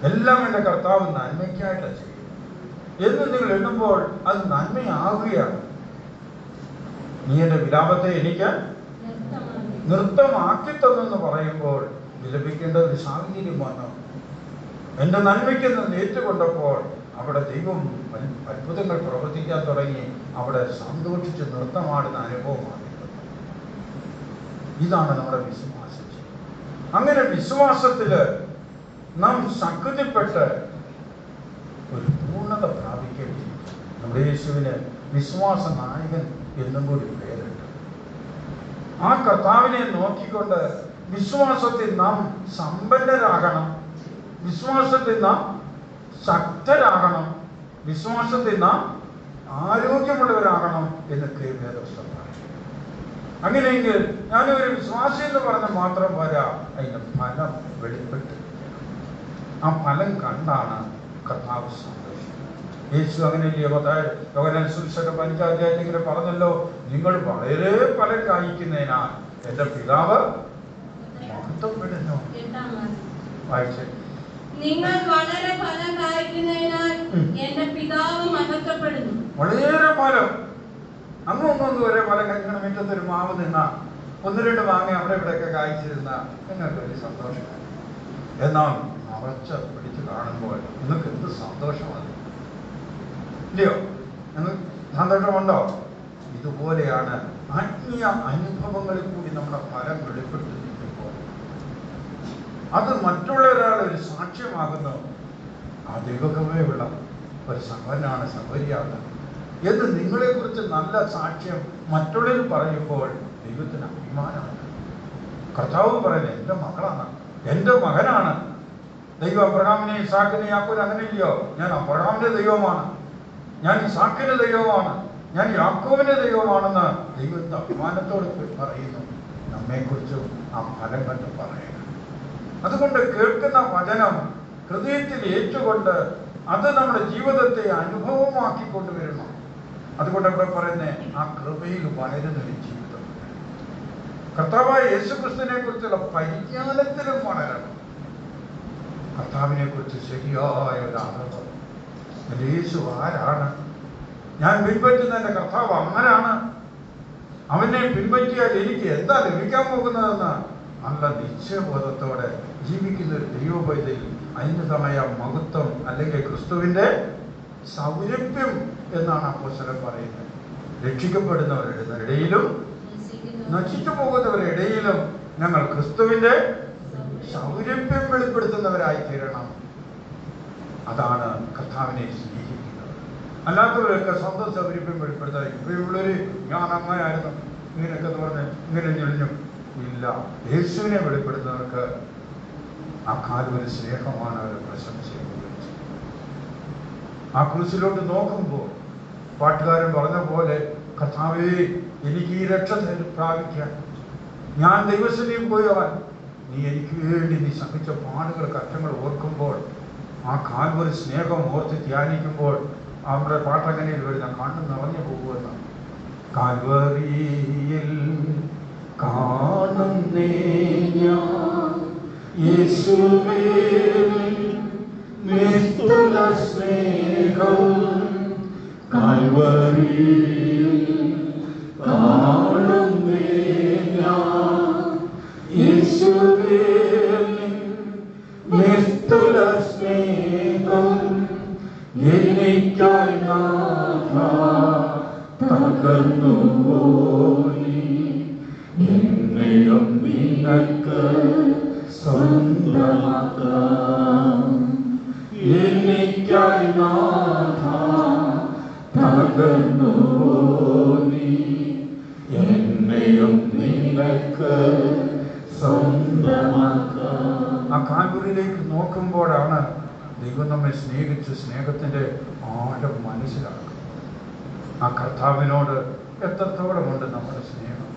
എല്ലാം എൻ്റെ കർത്താവ് നന്മയ്ക്കായിട്ട് ചെയ്യും എന്ന് നിങ്ങൾ എണ്ണുമ്പോൾ അത് നന്മയാകുകയാണ്. നീ എൻ്റെ വിലാപത്തെ എനിക്ക് നൃത്തമാക്കി തന്നെന്ന് പറയുമ്പോൾ വിലപിക്കേണ്ട ഒരു സാഹചര്യം വന്നു. എൻ്റെ നന്മയ്ക്ക് നിന്ന് ഏറ്റുകൊണ്ടപ്പോൾ അവിടെ ദൈവം അത്ഭുതങ്ങൾ പ്രവർത്തിക്കാൻ തുടങ്ങി. അവിടെ സന്തോഷിച്ച് നൃത്തമാടുന്ന അനുഭവമാണ്. ഇതാണ് നമ്മുടെ വിശ്വാസം. അങ്ങനെ വിശ്വാസത്തില് നാം ശക്തിപ്പെട്ട് ഒരു പൂർണ്ണത പ്രാപിക്കേണ്ടി. നമ്മുടെ യേശുവിന് വിശ്വാസ നായകൻ എന്നും കൂടി പേരുണ്ട്. ആ കർത്താവിനെ നോക്കിക്കൊണ്ട് വിശ്വാസത്തിൽ നാം സമ്പന്നരാകണം, വിശ്വാസത്തിൽ നാം ശക്തരാകണം, വിശ്വാസത്തിൽ നാം ആരോഗ്യമുള്ളവരാകണം എന്നൊക്കെ വേദപുസ്തകം പറയും. അങ്ങനെയെങ്കിൽ ഞാനൊരു വിശ്വാസി എന്ന് പറഞ്ഞാൽ മാത്രം പോരാ, അതിൻ്റെ ഫലം വെളിപ്പെട്ട് ആ ഫലം കണ്ടാണ് കർത്താവ് സന്തോഷം. യേശു അങ്ങനെയല്ലേ യോഹന്നാൻ സുവിശേഷം 5-ാം അധ്യായത്തിൽ ഇങ്ങനെ പറഞ്ഞല്ലോ, നിങ്ങൾ വളരെ ഫലം കായ്ക്കുന്നതിനാൽ എൻ്റെ പിതാവ് മഹത്വപ്പെടുന്നു. വായിച്ചേ. നിങ്ങൾ വളരെ ഫലം കായ്ക്കുന്നതിനാൽ എന്റെ പിതാവ് മഹത്വപ്പെടുന്നു. വളരെ ഫലം. അങ്ങൊന്നും ഒരേ ഫലം കഴിക്കണം. മുറ്റത്തൊരു മാവ് നിന്ന 1-2 മാങ്ങ അവിടെ ഇവിടെയൊക്കെ കായ്ച്ചിരുന്ന നിങ്ങൾക്ക് വലിയ സന്തോഷമാണ്. എന്നാൽ നിറച്ച പിടിച്ച് കാണുമ്പോൾ നിങ്ങൾക്ക് എന്ത് സന്തോഷമാണ്, ഇല്ലയോ? നിങ്ങൾക്ക് സന്തോഷമുണ്ടോ? ഇതുപോലെയാണ് ആത്മീയ അനുഭവങ്ങളിൽ കൂടി നമ്മുടെ ഫലം വെളിപ്പെട്ട് നിൽക്കുമ്പോൾ അത് മറ്റുള്ളവരാൾ ഒരു സാക്ഷ്യമാകുന്നു. ആ ദൈവകൃപയുള്ള ഒരു സഹോദരനാണ്, സഹോദരിയാണ് എന്ന് നിങ്ങളെക്കുറിച്ച് നല്ല സാക്ഷ്യം മറ്റുള്ളവർ പറയുമ്പോൾ ദൈവത്തിന് അഭിമാനമാണ്. കർത്താവ് പറയുന്നത് എൻ്റെ മകളാണ്, എൻ്റെ മകനാണ്. ദൈവം അബ്രഹാമിനെ, ഇസാക്കിനെ, യാക്കോബിനെ അങ്ങനെയില്ലയോ? ഞാൻ അബ്രഹാമിന്റെ ദൈവമാണ്, ഞാൻ ഇസാക്കിന്റെ ദൈവമാണ്, ഞാൻ യാക്കോബിന്റെ ദൈവമാണെന്ന് ദൈവത്തെ അഭിമാനത്തോട് പറയുന്നു. നമ്മെക്കുറിച്ചും ആ ഫലം കണ്ട് പറയുക. അതുകൊണ്ട് കേൾക്കുന്ന വചനം ഹൃദയത്തിൽ ഏറ്റുകൊണ്ട് അത് നമ്മുടെ ജീവിതത്തെ അനുഭവമാക്കിക്കൊണ്ടുവരണം. അതുകൊണ്ട് ഇവിടെ പറയുന്നേ, ആ കൃപയിൽ വളരുന്നൊരു ജീവിതം. കർത്താവായ യേശുക്രിസ്തുവിനെ കുറിച്ചുള്ള പരിജ്ഞാനത്തിലും വളരണം. കർത്താവിനെ കുറിച്ച് ശരിയായ ഒരു അറിവ്. എൻ്റെ യേശു ആരാണ്? ഞാൻ പിൻപറ്റുന്ന എൻ്റെ കർത്താവ് അങ്ങനാണ്. അവനെ പിൻപറ്റിയാൽ എനിക്ക് എന്താ ലഭിക്കാൻ പോകുന്നതെന്ന് നല്ല നിശ്ചയബോധത്തോടെ ജീവിക്കുന്ന ഒരു ദൈവപൈതൽ അന്യതമായ മഹത്വം അല്ലെങ്കിൽ ക്രിസ്തുവിൻ്റെ സൗരഭ്യം എന്നാണ് അപ്പോസ്തലൻ പറയുന്നത്. രക്ഷിക്കപ്പെടുന്നവരുടെ ഇടയിലും നശിച്ചു പോകുന്നവരുടെ ഇടയിലും ഞങ്ങൾ ക്രിസ്തുവിൻ്റെ സൗരഭ്യം വെളിപ്പെടുത്തുന്നവരായി തീരണം. അതാണ് കർത്താവിനെ സ്നേഹിക്കുന്നത്. അല്ലാത്തവരൊക്കെ സ്വന്തം സൗരഭ്യം വെളിപ്പെടുത്താൻ ഇവിടെയുള്ളവർ ഞാൻ അങ്ങനെയായിരുന്നു, ഇങ്ങനെയൊക്കെ പറഞ്ഞ് ഇങ്ങനെ ഞെളിഞ്ഞു ഇല്ല. യേശുവിനെ വെളിപ്പെടുത്തുന്നവർക്ക് ആ കാൽവരി സ്നേഹമാണ് അവർ പ്രശംസയെ കുറിച്ച്. ആ ക്രൂശിലോട്ട് നോക്കുമ്പോൾ പാട്ടുകാരൻ പറഞ്ഞ പോലെ, കർത്താവേ, എനിക്ക് ഈ രക്ഷ പ്രാപിക്കാൻ ഞാൻ ദൈവസന്നിധിയിൽ പോയാൽ നീ എനിക്ക് വേണ്ടി നീ സഹിച്ച പാടുകൾ കഷ്ടങ്ങൾ ഓർക്കുമ്പോൾ, ആ കാൽവരി സ്നേഹം ഓർത്ത് ധ്യാനിക്കുമ്പോൾ അവരുടെ പാട്ടങ്ങനെയിൽ വരുന്ന കണ്ണ് നിറഞ്ഞു പോകുമെന്ന്. കാൽവരിയിൽ കാണുന്നേ ഞാൻ യേശുവേ നിസ്തുല സ്നേഹം, കാൽവരിയിൽ കാണുന്നേ ഞാൻ യേശുവേ നിസ്തുല സ്നേഹം, എനിക്കായി നാഥാ തകർന്നു പോയി, എന്നെയും നിനക്ക് സ്വന്തമാക്കാം. എനിക്കായി നാഥാ തകർന്നു പോയി, എന്നെയും നിനക്ക് സ്വന്തമാക്കാം. ആ കാൽവരിയിലേക്ക് നോക്കുമ്പോഴാണ് ദൈവം നമ്മെ സ്നേഹിച്ച് സ്നേഹത്തിൻ്റെ ആഴം മനസ്സിലാക്കുക. ആ കർത്താവിനോട് എത്രത്തോളമുണ്ട് നമ്മുടെ സ്നേഹം,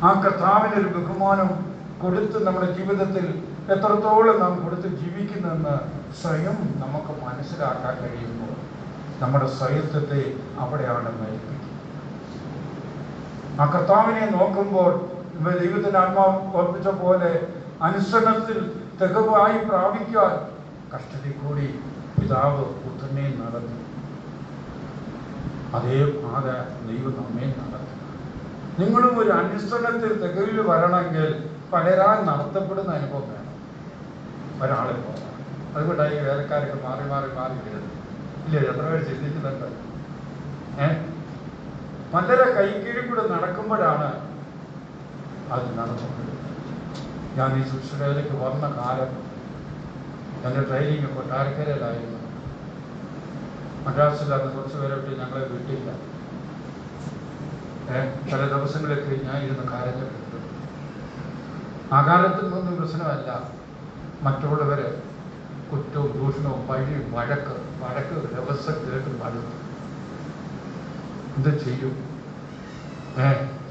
ആ കർത്താവിനൊരു ബഹുമാനം കൊടുത്ത് നമ്മുടെ ജീവിതത്തിൽ എത്രത്തോളം നാം കൊടുത്ത് ജീവിക്കുന്നെന്ന് സ്വയം നമുക്ക് മനസ്സിലാക്കാൻ കഴിയുമ്പോൾ നമ്മുടെ സ്വയത്വത്തെ അവിടെയാണ് നയിപ്പിക്കുന്നത്. ആ കർത്താവിനെ നോക്കുമ്പോൾ ദൈവത്തിൻ്റെ ആത്മാവ് ഓർപ്പിച്ച പോലെ അനുസരണത്തിൽ തികവായി പ്രാപിക്കാൻ കഷ്ടത്തിൽ കൂടി പിതാവ് പുത്രനെ നടന്നു. അതേ പാത ദൈവം നമ്മെ നടത്തുക. നിങ്ങളും ഒരു അനുസരണത്തിൽ തികവിൽ വരണമെങ്കിൽ പലരാൽ നടത്തപ്പെടുന്ന അനുഭവം വേണം. ഒരാളെ പോകാം. അതുകൊണ്ടായി വേലക്കാരൊക്കെ മാറി മാറി മാറി വരുന്നത് ഇല്ലേ? എത്ര പേര് ചിന്തിക്കുന്നുണ്ട്? പലരെ കൈക്കീഴിൽ കൂടെ നടക്കുമ്പോഴാണ് അത് നടത്തുന്നത്. ഞാൻ ഈ ശുശ്രൂഷയിലേക്ക് വന്ന കാലം എൻ്റെ ട്രെയിനിങ് കൊട്ടാരക്കരയിലായിരുന്നു. മദ്രാസിലാണ് കുറച്ച് പേരെ വിട്ട് ഞങ്ങളെ വിട്ടില്ല. ചില ദിവസങ്ങളൊക്കെ ഞാൻ ഇരുന്ന് കരഞ്ഞിട്ടുണ്ട്. ആ കാലത്തിൽ ഒന്നും പ്രശ്നമല്ല, മറ്റുള്ളവരെ കുറ്റവും ദൂഷണവും പഴിയും വഴക്ക് ദിവസം കേട്ടും മടുത്തു. എന്ത് ചെയ്യും?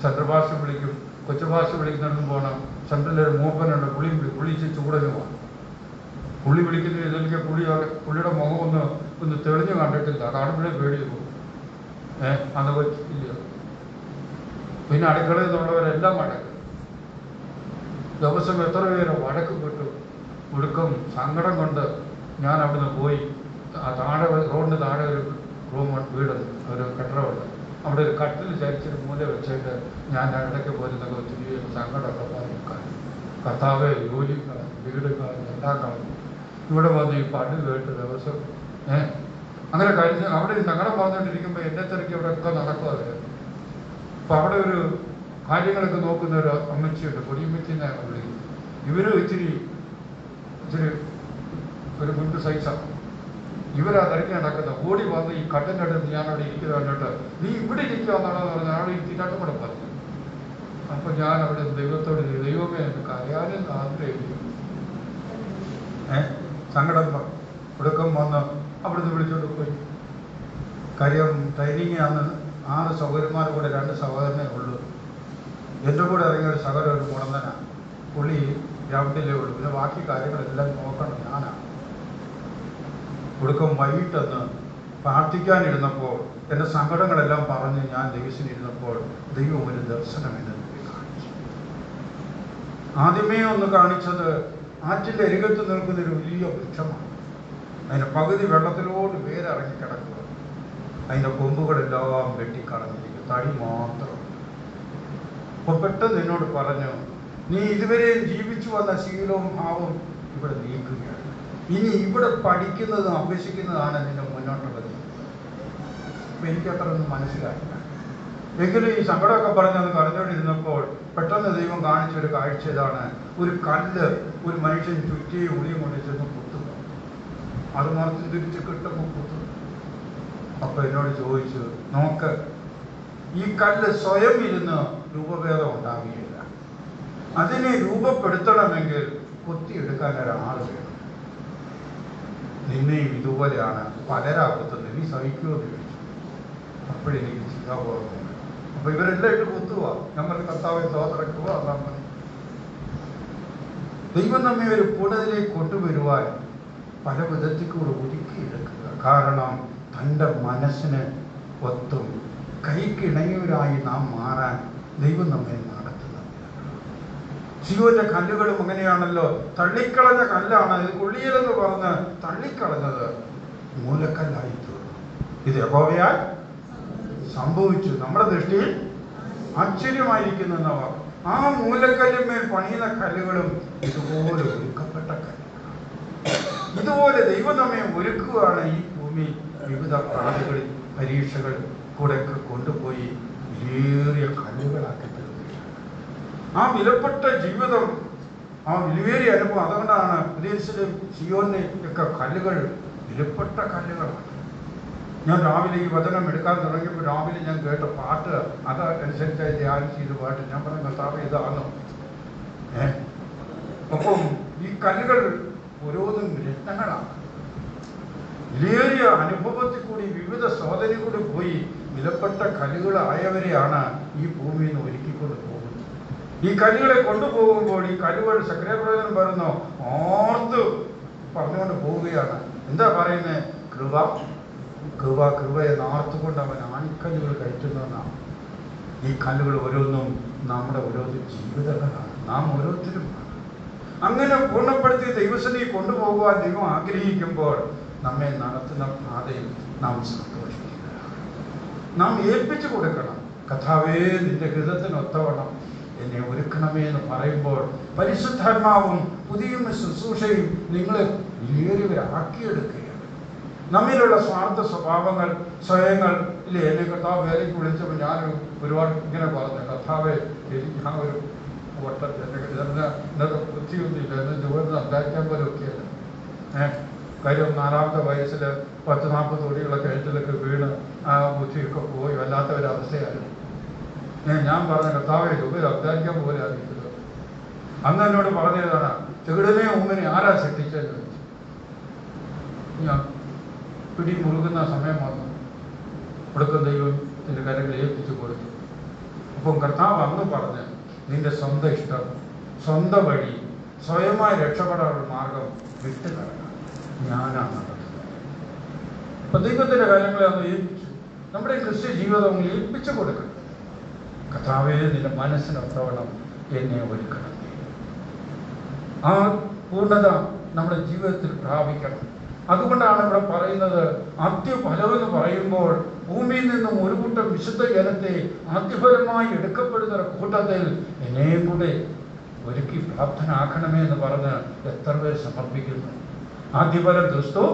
ചന്ദ്രഭാഷ വിളിക്കും, കൊച്ചുഭാഷ വിളിക്കുന്നിടത്തും പോകണം. ചന്ദ്രനൊരു മൂപ്പനുണ്ട്, പുളിച്ച് ചൂടനുമാണ്. പുള്ളി വിളിക്കുന്ന ഇതെനിക്ക് പുള്ളിയുടെ മുഖം ഒന്ന് തെളിഞ്ഞു കണ്ടിട്ടില്ല. കാണുമ്പോഴേ പേടി പോകും. അന്ന് പറ്റില്ല. പിന്നെ അടുക്കളയിൽ നിന്നുള്ളവരെല്ലാം വഴക്ക്. ദിവസം എത്ര പേര് വഴക്ക് പെട്ടു. ഒടുക്കം സങ്കടം കൊണ്ട് ഞാൻ അവിടുന്ന് പോയി. റോഡിന് താഴെ ഒരു വീടുണ്ട്, ഒരു കെട്ടിടമുണ്ട്. അവിടെ ഒരു കട്ടിൽ ചരിച്ചൊരു മൂല വെച്ചിട്ട് ഞാൻ ഇടയ്ക്ക് പോരുന്നൊക്കെ ഒത്തിരി സങ്കടമൊക്കെ പറഞ്ഞേക്കാൻ. കർത്താവെ, ജോലി കളഞ്ഞു, വീട് കളഞ്ഞു, എല്ലാം കളഞ്ഞു. ഇവിടെ വന്ന് ഈ പാട്ട് കേട്ട് ദിവസം അങ്ങനെ കഴിഞ്ഞ് അവിടെ സങ്കടം പറഞ്ഞുകൊണ്ടിരിക്കുമ്പോൾ എന്നെ തിരക്കി അവിടെയൊക്കെ നടക്കും അവർ. അപ്പം അവിടെ ഒരു കാര്യങ്ങളൊക്കെ നോക്കുന്ന ഒരു അമ്മച്ചിയുണ്ട്, പൊടിയമ്മച്ചി എന്നാണ് വിളിക്കുന്നത്. ഇവരും ഇച്ചിരി ഒരു മുൻപ് സൈസാണ്. ഇവരാ തിരക്കി നടക്കുന്നത്. ഓടി വന്ന് ഈ കട്ടിൻ്റെ അടുത്ത് ഞാൻ അവിടെ ഇരിക്കുന്നത് കണ്ടിട്ട്, നീ ഇവിടെ ഇരിക്കുവാന്നാണോ പറഞ്ഞത്. അവിടെ ഇരുത്തിക്കാട്ടും കൂടെ പറഞ്ഞു. അപ്പം ഞാൻ അവിടെ ദൈവത്തോട്, ദൈവമേ എനിക്ക് അറിയാനും ആഗ്രഹിക്കും. സങ്കടം ഒടുക്കം വന്ന് അവിടുന്ന് വിളിച്ചോണ്ട് പോയി. കാര്യം ട്രെയിനിങ് അന്ന് 6 സഹോദരന്മാർ കൂടെ 2 സഹോദരനേ ഉള്ളൂ. എൻ്റെ കൂടെ ഇറങ്ങിയ ഒരു സഹോദരൻ ഒരു മുടന്തനാണ്. പുള്ളി ഗ്രൗണ്ടിലേ ഉള്ളൂ. പിന്നെ ബാക്കി കാര്യങ്ങളെല്ലാം നോക്കണം ഞാനാണ്. ഒടുക്കം വൈകിട്ടെന്ന് പ്രാർത്ഥിക്കാനിരുന്നപ്പോൾ എൻ്റെ സങ്കടങ്ങളെല്ലാം പറഞ്ഞ് ഞാൻ ദൈവത്തിനിരുന്നപ്പോൾ ദൈവം ഒരു ദർശനം എന്നെ കാണിച്ചു. ആദ്യമേ ഒന്ന് കാണിച്ചത് ആറ്റിൻ്റെ അരികത്ത് നിൽക്കുന്നൊരു വലിയ വൃക്ഷമാണ്. അതിൻ്റെ പകുതി വെള്ളത്തിലോട് വേരിറങ്ങി കിടക്കുക. അതിൻ്റെ കൊമ്പുകളെല്ലാം വെട്ടിക്കളഞ്ഞിരിക്കും, തടി മാത്രം. അപ്പോൾ പെട്ടെന്ന് എന്നോട് പറഞ്ഞു, നീ ഇതുവരെ ജീവിച്ചു വന്ന ശീലവും ഭാവവും ഇവിടെ നീക്കുകയാണ്. ഇനി ഇവിടെ പഠിക്കുന്നതും അഭ്യസിക്കുന്നതാണ് നിന്റെ മുന്നോട്ടുള്ളത്. അപ്പം എനിക്കത്ര ഒന്നും മനസ്സിലായില്ല. എങ്കിലും ഈ സങ്കടമൊക്കെ പറഞ്ഞത് പറഞ്ഞുകൊണ്ടിരുന്നപ്പോൾ പെട്ടെന്ന് ദൈവം കാണിച്ചൊരു കാഴ്ച ഇതാണ്. ഒരു കല്ല് ഒരു മനുഷ്യൻ ചുറ്റിയും ഉളിയും കൊണ്ട് ചെന്ന് കുത്തുന്നു. അത് മറച്ച് തിരിച്ച് കിട്ടുമ്പോൾ കുത്തുന്നു. അപ്പോൾ എന്നോട് ചോദിച്ചു, നോക്ക്, ഈ കല്ല് സ്വയം ഇരുന്ന് രൂപഭേദം ഉണ്ടാവുകയില്ല. അതിനെ രൂപപ്പെടുത്തണമെങ്കിൽ കൊത്തിയെടുക്കാൻ ഒരാൾ വേണം. നിന്നെയും ഇതുപോലെയാണ് പലരാ കുത്തുന്നത്, നീ സഹിക്കുമോ എന്ന് ചോദിച്ചു. അപ്പോഴെനിക്ക് ചിന്താ. അപ്പൊ ഇവരെല്ലാം ഇട്ട് കുത്തുക, നമ്മൾ കർത്താവെ സ്തോത്രക്കുക. അതാ മതി. ദൈവം നമ്മെ ഒരു കൂടുതലേക്ക് കൊണ്ടുവരുവാൻ പല വിധത്തിൽ കൂടെ ഒരുക്കിയെടുക്കുക. കാരണം തൻ്റെ മനസ്സിന് ഒത്തും കൈക്കിണങ്ങിയവരായി നാം മാറാൻ ദൈവം നമ്മെ നടത്തുന്നത്. സിയോന്റെ കല്ലുകളും അങ്ങനെയാണല്ലോ. തള്ളിക്കളഞ്ഞ കല്ലാണ് ഇത്, കൊള്ളിയലെന്ന് പറഞ്ഞ് തള്ളിക്കളഞ്ഞത് മൂലക്കല്ലായി തീർന്നു. ഇത് യഹോവയാൽ സംഭവിച്ചു. നമ്മുടെ ദൃഷ്ടിയിൽ ആശ്ചര്യമായിരിക്കുന്നു എന്നവ. ആ മൂലക്കല്ലിന്മേൽ പണിയുന്ന കല്ലുകളും ഇതുപോലെ ഒരുക്കപ്പെട്ട കല്ലുകളാണ്. ഇതുപോലെ ദൈവം നമ്മെ ഒരുക്കുകയാണ്. ഈ ഭൂമി വിവിധ പ്രാണികളിൽ പരീക്ഷകൾ കൂടെ കൊണ്ടുപോയി വിലയേറിയ കല്ലുകളാക്കി തീർക്കുകയാണ്. ആ വിലപ്പെട്ട ജീവിതം, ആ വിലയേറിയ അനുഭവം. അതുകൊണ്ടാണ് പ്രദേശത്തിലും സിയോനെ ഒക്കെ കല്ലുകൾ വിലപ്പെട്ട കല്ലുകളാണ്. ഞാൻ രാവിലെ ഈ വചനം എടുക്കാൻ തുടങ്ങിയപ്പോൾ രാവിലെ ഞാൻ കേട്ട പാട്ട് അതനുസരിച്ചായി ധ്യാനം ചെയ്ത പാട്ട്. ഞാൻ പറഞ്ഞ കർത്താവേ ഇതാണോ. അപ്പം ഈ കല്ലുകൾ ഓരോന്നും രത്നങ്ങളാണ്. വിലയേറിയ അനുഭവത്തിൽ കൂടി വിവിധ ശോധനയിൽ കൂടി പോയി വിലപ്പെട്ട കല്ലുകളായവരെയാണ് ഈ ഭൂമിയിൽ നിന്ന് ഒരുക്കിക്കൊണ്ട് പോകുന്നത്. ഈ കല്ലുകളെ കൊണ്ടുപോകുമ്പോൾ ഈ കല്ലുകൾ സക്രിയപ്രവചനം പറയുന്നു ഓർത്ത് പറഞ്ഞുകൊണ്ട് പോവുകയാണ്. എന്താ പറയുന്നത്? കൃപ കൃപ കൃപയെ നാർത്തുകൊണ്ട് അവൻ ആണിക്കല്ലുകൾ കയറ്റുന്നതെന്നാണ്. ഈ കല്ലുകൾ ഓരോന്നും നമ്മുടെ ഓരോന്നും ജീവിതങ്ങളാണ്. നാം ഓരോരുത്തരുമാണ്. അങ്ങനെ പൂർണ്ണപ്പെടുത്തി ദൈവസന്നിധി കൊണ്ടുപോകുവാൻ ദൈവം ആഗ്രഹിക്കുമ്പോൾ നമ്മെ നടത്തുന്ന പാതയിൽ നാം സന്തോഷിക്കുക. നാം ഏൽപ്പിച്ചു കൊടുക്കണം. കർത്താവേ നിന്റെ ഹൃദയത്തിനൊത്തവണ്ണം എന്നെ ഒരുക്കണമേ എന്ന് പറയുമ്പോൾ പരിശുദ്ധാത്മാവും പുതിയ ശുശ്രൂഷയും നിങ്ങളെ വിലയേറിയവരാക്കിയെടുക്കുകയാണ്. നമ്മിലുള്ള സ്വാർത്ഥ സ്വഭാവങ്ങൾ, സ്വയങ്ങൾ ഇല്ലേ. എന്നെ കർത്താവ് വേലയ്ക്ക് വിളിച്ചപ്പോൾ ഞാൻ ഒരുപാട് ഇങ്ങനെ പറഞ്ഞു, കർത്താവെ ഞാൻ ഒരു ഇന്നത്തെ ബുദ്ധിയൊന്നുമില്ല, എന്നെ ജോലി സംസാരിക്കാൻ പോലും ഒക്കെയല്ല. കാര്യം 4-ാമത്തെ വയസ്സിൽ 10-40 തൊടിയുള്ള കയറ്റിലൊക്കെ വീണ് ആ ബുദ്ധിയൊക്കെ പോയി വല്ലാത്ത ഒരവസ്ഥയായിരുന്നു. ഞാൻ പറഞ്ഞ കർത്താവെ ജോലി സംസാരിക്കാൻ പോലെ അറിയിച്ചത്. അന്ന് എന്നോട് പറഞ്ഞതാണ്, ചെകിടനെ ഊന്നിനെ ആരാ സൃഷ്ടിച്ചതെന്ന് ചോദിച്ചു. ഞാൻ പിടി മുറുകുന്ന സമയം വന്നു. ഒടുക്കം ദൈവത്തിൻ്റെ കരങ്ങൾ ഏൽപ്പിച്ചു കൊടുത്തു. അപ്പം കർത്താവ് അന്ന് പറഞ്ഞ് നിന്റെ സ്വന്തം ഇഷ്ടം, സ്വന്തം വഴി, സ്വയമായി രക്ഷപ്പെടാനുള്ള മാർഗം വിട്ടു കളയണം. ഞാനാണ് നടത്തുന്നത്. അപ്പം ദൈവത്തിൻ്റെ കാര്യങ്ങളെ അന്ന് ഏൽപ്പിച്ചു. നമ്മുടെ ക്രിസ്ത്യ ജീവിതം ഏൽപ്പിച്ചു കൊടുക്കണം. കർത്താവേ നിന്റെ മനസ്സിനൊത്തവണ്ണം എന്നെ ഒരുക്കണം. ആ പൂർണ്ണത നമ്മുടെ ജീവിതത്തിൽ പ്രാപിക്കണം. അതുകൊണ്ടാണ് ഇവിടെ പറയുന്നത് ആദ്യഫലമെന്ന് പറയുമ്പോൾ ഭൂമിയിൽ നിന്നും ഒരു കൂട്ടം വിശുദ്ധ ജനത്തെ ആദ്യഫലമായി എടുക്കപ്പെടുന്ന കൂട്ടത്തിൽ എന്നെ കൂടെ ഒരുക്കി പ്രാപ്തനാക്കണമേ എന്ന് പറഞ്ഞ് എത്ര പേർ സമർപ്പിക്കുന്നു. ആദ്യഫലം ക്രിസ്തു,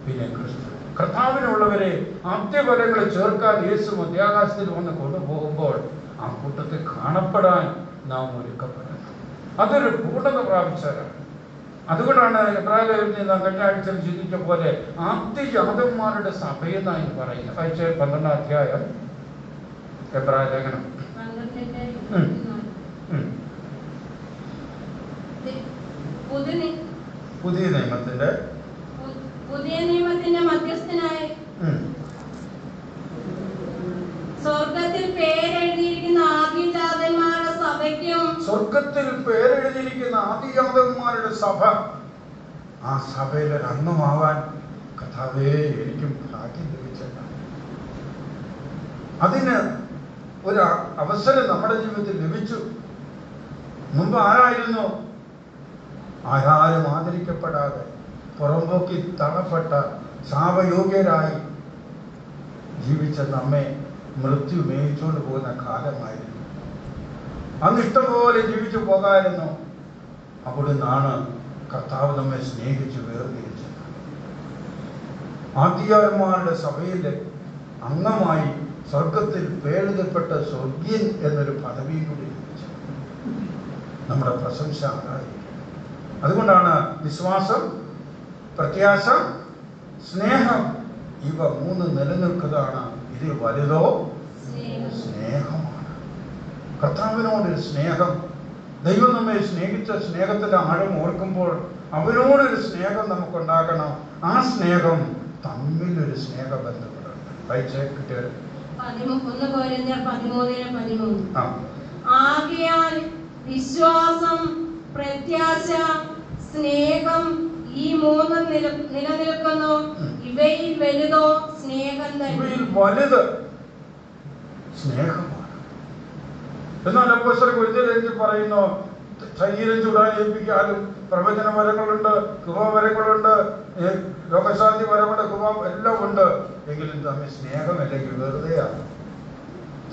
പിന്നെ ക്രിസ്തു. കർത്താവിനുള്ളവരെ ആദ്യഫലങ്ങൾ ചേർക്കാൻ യേശു മധ്യാകാശത്തിൽ വന്ന് കൊണ്ടുപോകുമ്പോൾ ആ കൂട്ടത്തിൽ കാണപ്പെടാൻ നാം ഒരുക്കപ്പെടണം. അതൊരു പൂർണ്ണത പ്രാപിച്ചാലാണ്. അതുകൊണ്ടാണ് എബ്രായലേഖനത്തിൽ നാം കഴിഞ്ഞ ആഴ്ച ചിന്തിച്ച പോലെ ആദ്യജാതന്മാരുടെ സഭയെന്നായി പറയുന്നത്. ആഴ്ച 12-ാം അധ്യായം എബ്രായലേഖനം. പുതിയ നിയമത്തിന്റെ മധ്യസ്ഥനായി സ്വർഗത്തിൽ പേരെഴുതിയിരിക്കുന്ന ആദിജാതന്മാരുടെ സഭയ്ക്കും, സ്വർഗത്തിൽ പേരെഴുതിയിരിക്കുന്ന ആദിജാതന്മാരുടെ സഭ, ആ സഭയിൽ ഒരു അംഗമാവാൻ കർത്താവേ എനിക്കും ഭാഗ്യം ലഭിച്ചല്ല. അതിന് ഒരു അവസരം നമ്മുടെ ജീവിതത്തിൽ ലഭിച്ചു. മുമ്പ് ആരായിരുന്നു? ആരും ആദരിക്കപ്പെടാതെ പുറമ്പോക്കി തള്ളപ്പെട്ട ശാപയോഗ്യരായി ജീവിച്ച നമ്മെ മൃത്യു മേയിച്ചുകൊണ്ട് പോകുന്ന കാലമായിരുന്നു. അന്ന് ഇഷ്ടംപോലെ ജീവിച്ചു പോകാമായിരുന്നു. അവിടെ നിന്നാണ് കർത്താവ് നമ്മെ സ്നേഹിച്ച് വേർതിരിച്ചത്. ആദ്യന്മാരുടെ സഭയിലെ അംഗമായി സ്വർഗത്തിൽ പേരെഴുതപ്പെട്ട സ്വർഗീയൻ എന്നൊരു പദവിയും കൂടി ലഭിച്ചു. നമ്മുടെ പ്രശംസ ആരാധിക്കും. അതുകൊണ്ടാണ് വിശ്വാസം, പ്രത്യാശ, സ്നേഹം, ഇവ 3 നിലനിൽക്കുന്നതാണ്. ഇതിൽ വലുതോ സ്നേഹമാണ്. കർത്താവിനോടൊരു സ്നേഹം ദൈവം നമ്മെ സ്നേഹിച്ച സ്നേഹത്തിന്റെ ആഴം ഓർക്കുമ്പോൾ അവനോടൊരു സ്നേഹം നമുക്കുണ്ടാകണം. ആ സ്നേഹം തമ്മിലൊരു സ്നേഹബന്ധങ്ങളുണ്ട്. വായിച്ചേ കിട്ടിയത് 1 കൊരിന്ത്യർ 13:13. ആകയാൽ വിശ്വാസം, പ്രത്യാശ, സ്നേഹം ഈ മൂന്നും നിലനിൽക്കുന്നു. ഇവയിൽ വലുതോ സ്നേഹം തന്നെ. ഇവയിൽ വലുത് സ്നേഹമാണ്. എന്നാൽ അപ്പോസ്തലൻ കൊരിന്ത്യരിൽ പറയുന്നു, ശരീരം ചൂടാൻ ഏൽപ്പിക്കാനും പ്രവചന വരങ്ങളുണ്ട്, കൃപാവരങ്ങളുണ്ട്, രോഗശാന്തി വരമുണ്ട്, കൃപ എല്ലാം ഉണ്ട്. എങ്കിലും തമ്മിൽ സ്നേഹമല്ലെങ്കിൽ വെറുതെയാണ്.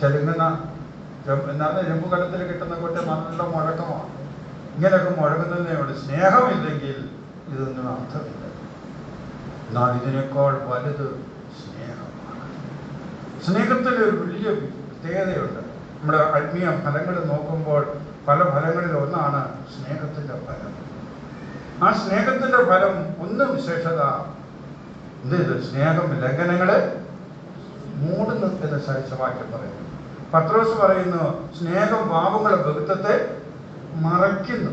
ചെലുങ്ങുന്ന എന്താണ് ചെമ്പുകലത്തിൽ കിട്ടുന്ന കൊട്ടി നല്ല മുഴക്കമാണ്. ഇങ്ങനെയൊക്കെ മുഴങ്ങുന്നതിനേ ഉള്ളൂ. സ്നേഹമില്ലെങ്കിൽ ഇതൊന്നും അർത്ഥമില്ല. എന്നാൽ ഇതിനേക്കാൾ വലുത് സ്നേഹമാണ്. സ്നേഹത്തിന് ഒരു വലിയ പ്രത്യേകതയുണ്ട്. നമ്മുടെ ആത്മീയ ഫലങ്ങൾ നോക്കുമ്പോൾ പല ഫലങ്ങളിൽ ഒന്നാണ് സ്നേഹത്തിൻ്റെ ഫലം. ആ സ്നേഹത്തിൻ്റെ ഫലം ഒന്ന് വിശേഷത എന്ത്? സ്നേഹം ലംഘനങ്ങളെ മൂടുന്നു എന്ന് സഹിച്ചവാക്യം പറയുന്നു. പത്രോസ് പറയുന്നു, സ്നേഹം പാപങ്ങളെ ബഹുത്വത്തെ മറയ്ക്കുന്നു.